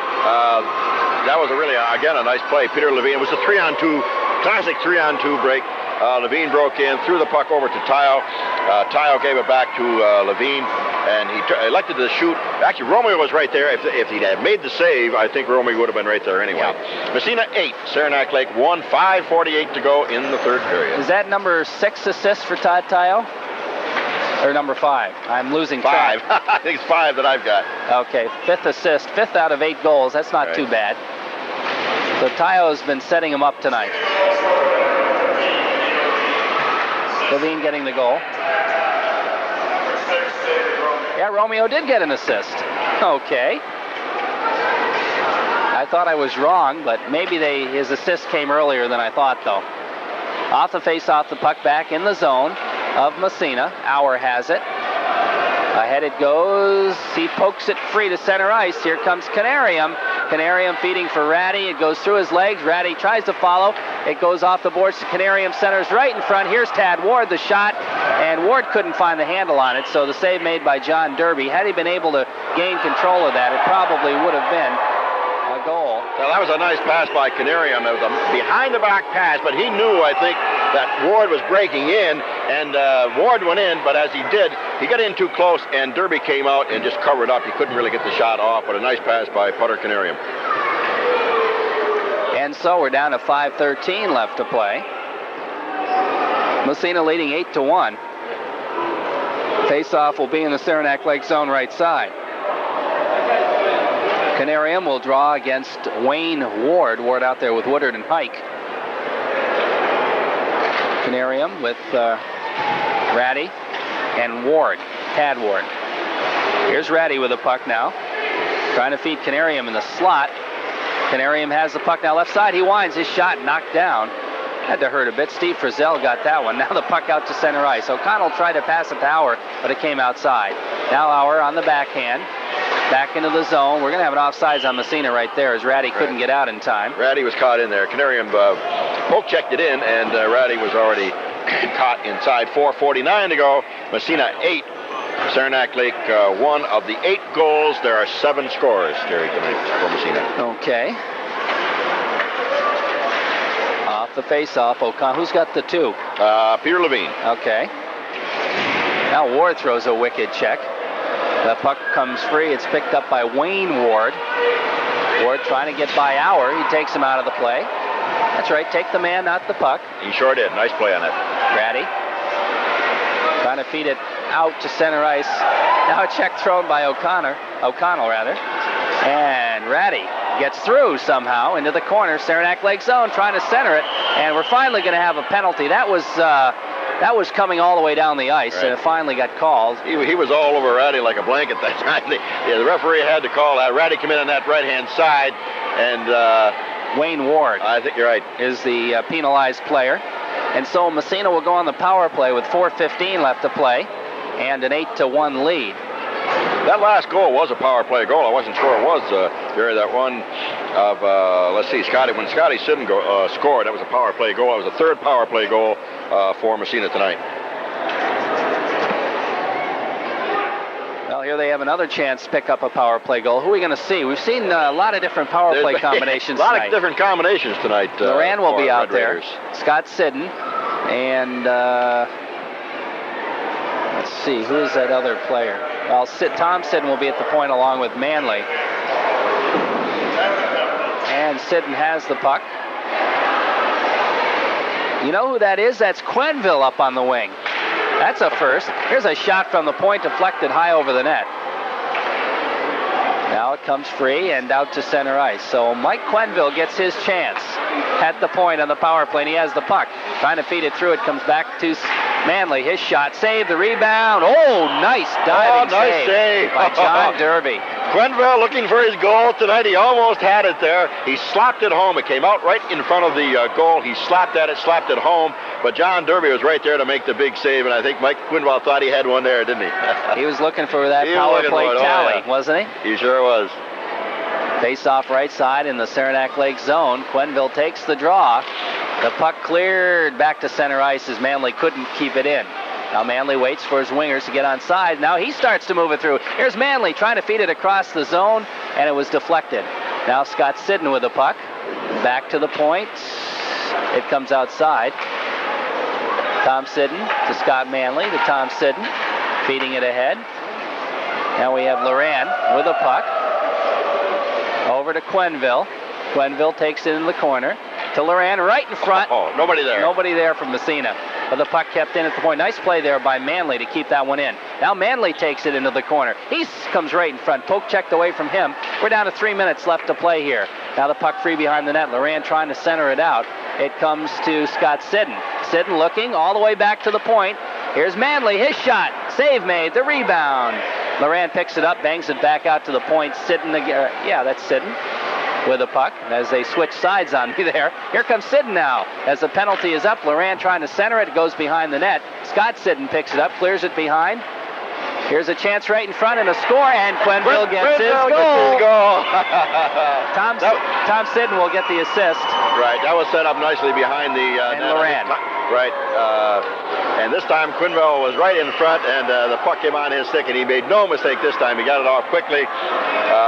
That was a really, again, a nice play. Peter Levine. It was a 3-on-2, classic 3-on-2 break. Levine broke in, threw the puck over to Tayo. Tayo gave it back to Levine, and he elected to shoot. Actually, Romeo was right there. If he'd have made the save, I think Romeo would have been right there anyway. Yeah. Massena 8, Saranac Lake 1, 5:48 to go in the third period. Is that number 6 assists for Todd Tayo? Or number 5? I'm losing track. 5. I think it's 5 that I've got. Okay, 5th assist. 5th out of 8 goals. That's not too bad. So Tayo's been setting him up tonight. Levine getting the goal. Yeah, Romeo did get an assist. Okay. I thought I was wrong, but maybe his assist came earlier than I thought, though. Off the face-off, the puck back in the zone of Massena. Auer has it. Ahead it goes. He pokes it free to center ice. Here comes Canarium. Canarium feeding for Ratty. It goes through his legs. Ratty tries to follow. It goes off the boards to Canarium. Centers right in front. Here's Tad Ward, the shot. And Ward couldn't find the handle on it, so the save made by John Derby. Had he been able to gain control of that, it probably would have been a goal. Well, that was a nice pass by Canarium. It was a behind-the-back pass, but he knew, I think, that Ward was breaking in, and Ward went in, but as he did, he got in too close, and Derby came out and just covered up. He couldn't really get the shot off, but a nice pass by Putter Canarium. And so we're down to 5:13 left to play. Massena leading 8-1. Face-off will be in the Saranac Lake zone right side. Canarium will draw against Wayne Ward. Ward out there with Woodard and Hike. Canarium with Ratty and Ward, Tad Ward. Here's Ratty with the puck now. Trying to feed Canarium in the slot. Canarium has the puck now left side. He winds, his shot knocked down. Had to hurt a bit. Steve Frizzell got that one. Now the puck out to center ice. O'Connell tried to pass it to Auer, but it came outside. Now Auer on the backhand. Back into the zone. We're going to have an offsides on Massena right there as Ratty couldn't get out in time. Ratty was caught in there. Canarium poke checked it in, and Ratty was already caught inside. 4:49 to go. Massena 8. Saranac Lake 1 of the 8 goals. There are 7 scores, Terry, tonight for Massena. Okay. Off the face-off, O'Connell. Who's got the 2? Peter Levine. Okay. Now Ward throws a wicked check. The puck comes free. It's picked up by Wayne Ward. Ward trying to get by Auer. He takes him out of the play. That's right. Take the man, not the puck. He sure did. Nice play on that. Ratty trying to feed it out to center ice. Now a check thrown by O'Connell. And Ratty gets through somehow into the corner. Saranac Lake zone trying to center it. And we're finally going to have a penalty. That was coming all the way down the ice, and it finally got called. He was all over Ratty like a blanket that time. The referee had to call that. Ratty come in on that right-hand side, and Wayne Ward, I think you're right, is the penalized player. And so Massena will go on the power play with 4:15 left to play and an 8-1 lead. That last goal was a power play goal. I wasn't sure it was, Gary, that one of, let's see, when Scotty Siddon scored, that was a power play goal. It was the third power play goal for Massena tonight. Well, here they have another chance to pick up a power play goal. Who are we going to see? We've seen a lot of different power play combinations tonight. A lot of different combinations tonight. Loran will be out there. Raiders. Scott Siddon. And let's see, who is that other player? Well, Tom Siddon will be at the point along with Manley. And Siddon has the puck. You know who that is? That's Quenneville up on the wing. That's a first. Here's a shot from the point, deflected high over the net. Now it comes free and out to center ice. So Mike Quenneville gets his chance at the point on the power play, and he has the puck. Trying to feed it through. It comes back to Manley. His shot, save, the rebound. Oh, nice diving save by John Derby. Quenneville looking for his goal tonight. He almost had it there. He slapped it home. It came out right in front of the goal. He slapped at it, slapped it home. But John Derby was right there to make the big save, and I think Mike Quenneville thought he had one there, didn't he? He was looking for that power play tally, wasn't he? He sure was. Face off right side in the Saranac Lake zone. Quenneville takes the draw. The puck cleared back to center ice as Manley couldn't keep it in. Now Manley waits for his wingers to get on side. Now he starts to move it through. Here's Manley trying to feed it across the zone, and it was deflected. Now Scott Siddon with the puck. Back to the point. It comes outside. Tom Siddon to Scott Manley to Tom Siddon. Feeding it ahead. Now we have Loran with a puck. Over to Quenneville. Quenneville takes it in the corner. To Loran right in front. Oh, nobody there. Nobody there from Massena. But the puck kept in at the point. Nice play there by Manley to keep that one in. Now Manley takes it into the corner. He comes right in front. Poke checked away from him. We're down to 3 minutes left to play here. Now the puck free behind the net. Loran trying to center it out. It comes to Scott Siddon. Siddon looking all the way back to the point. Here's Manley. His shot. Save made. The rebound. Loran picks it up, bangs it back out to the point. Siddon again. Yeah, that's Siddon with the puck. As they switch sides on me there. Here comes Siddon now. As the penalty is up, Loran trying to center it. It goes behind the net. Scott Siddon picks it up, clears it behind. Here's a chance right in front and a score, and Quenneville gets his goal. Tom Siddon will get the assist. Right, that was set up nicely behind the and net. Loran. Right, and this time Quenneville was right in front, and the puck came on his stick, and he made no mistake this time. He got it off quickly,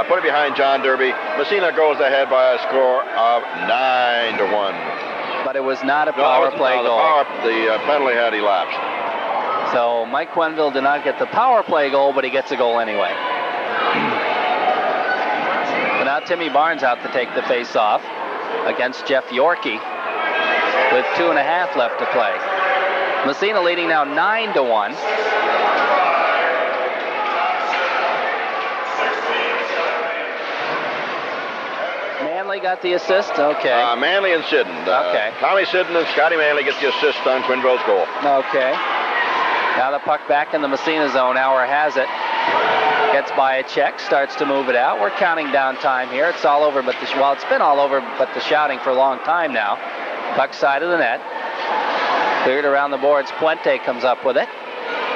put it behind John Derby. Massena goes ahead by a score of 9-1. But it was not a power play goal. The penalty had elapsed. So Mike Quenneville did not get the power play goal, but he gets a goal anyway. But now Timmy Barnes out to take the face-off against Jeff Yorkie with 2.5 left to play. Massena leading now 9-1. Manley got the assist? Okay. Manley and Siddon. Okay. Tommy Siddon and Scotty Manley get the assist on Quenneville's goal. Okay. Now the puck back in the Massena zone. Auer has it. Gets by a check, starts to move it out. We're counting down time here. It's all over, but it's been all over, but the shouting for a long time now. Puck side of the net. Cleared around the boards. Puente comes up with it.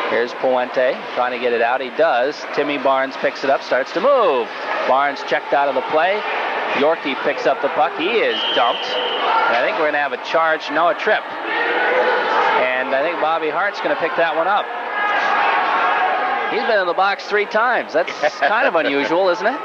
Here's Puente trying to get it out. He does. Timmy Barnes picks it up, starts to move. Barnes checked out of the play. Yorkie picks up the puck. He is dumped. And I think we're going to have a charge, no, a trip. And I think Bobby Hart's going to pick that one up. He's been in the box 3 times. That's kind of unusual, isn't it?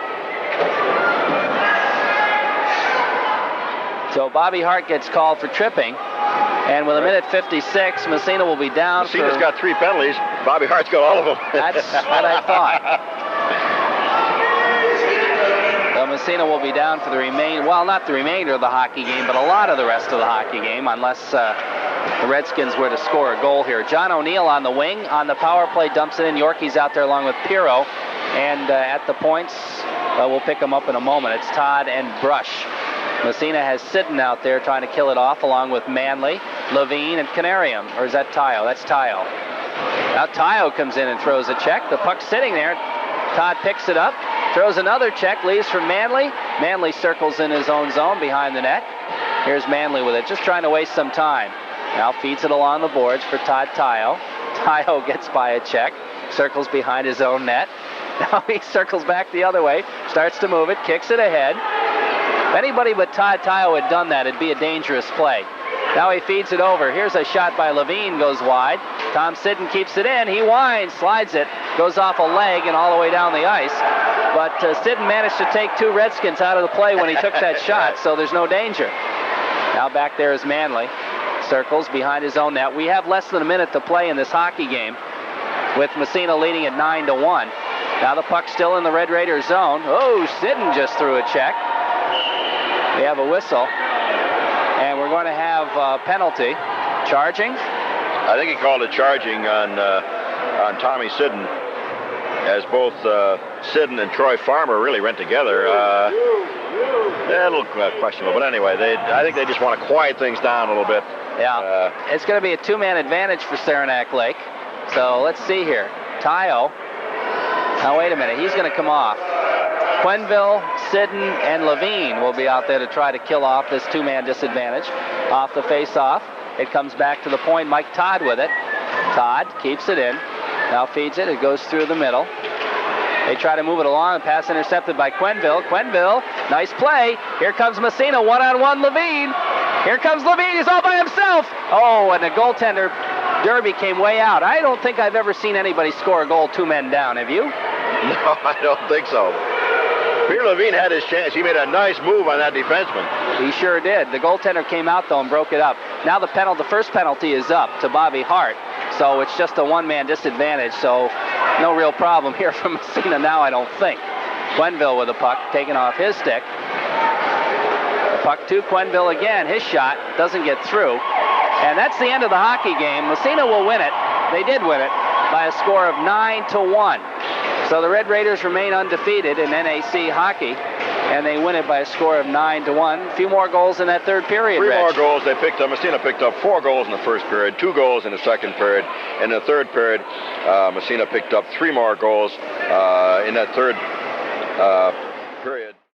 So Bobby Hart gets called for tripping. And with 1:56, Massena will be down. Massena's got 3 penalties. Bobby Hart's got all of them. That's what I thought. So Massena will be down for the not the remainder of the hockey game, but a lot of the rest of the hockey game, unless the Redskins were to score a goal here. John O'Neill on the wing, on the power play, dumps it in. Yorkie's out there along with Pirro. And at the points, we'll pick them up in a moment. It's Todd and Brush. Massena has Siddon out there trying to kill it off along with Manley, Levine, and Canarium. Or is that Tayo? That's Tayo. Now Tayo comes in and throws a check. The puck's sitting there. Todd picks it up, throws another check, leaves for Manley. Manley circles in his own zone behind the net. Here's Manley with it, just trying to waste some time. Now feeds it along the boards for Todd Tayo. Tayo gets by a check, circles behind his own net. Now he circles back the other way, starts to move it, kicks it ahead. If anybody but Todd Tayo had done that, it'd be a dangerous play. Now he feeds it over. Here's a shot by Levine, goes wide. Tom Sidden keeps it in. He winds, slides it, goes off a leg and all the way down the ice. But Sidden managed to take 2 Redskins out of the play when he took that shot, so there's no danger. Now back there is Manley. Circles behind his own net. We have less than a minute to play in this hockey game, with Massena leading at 9-1. Now the puck's still in the Red Raiders zone. Oh, Sidden just threw a check. We have a whistle. And we're going to have a penalty. Charging? I think he called it charging on Tommy Sidden, as both Sidden and Troy Farmer really went together. A little questionable, but anyway, I think they just want to quiet things down a little bit. Yeah, it's going to be a 2-man advantage for Saranac Lake. So let's see here. Tayo. Now wait a minute, he's going to come off. Quenville, Sidden, and Levine will be out there to try to kill off this 2-man disadvantage. Off the face-off, it comes back to the point. Mike Todd with it. Todd keeps it in. Now feeds it. It goes through the middle. They try to move it along. Pass intercepted by Quenville. Quenville, nice play. Here comes Massena, one-on-one Levine. Here comes Levine. He's all by himself. Oh, and the goaltender, Derby, came way out. I don't think I've ever seen anybody score a goal 2 men down. Have you? No, I don't think so. Peter Levine had his chance. He made a nice move on that defenseman. He sure did. The goaltender came out, though, and broke it up. Now the first penalty is up to Bobby Hart. So it's just a 1-man disadvantage. So no real problem here for Massena now, I don't think. Quenville with the puck, taken off his stick. The puck to Quenville again. His shot doesn't get through. And that's the end of the hockey game. Massena will win it. They did win it by a score of 9-1. So the Red Raiders remain undefeated in NAC hockey, and they win it by a score of 9-1. A few more goals in that third period, Three Reg. more goals. Massena picked up 4 goals in the first period, 2 goals in the second period. In the third period, Massena picked up 3 more goals in that third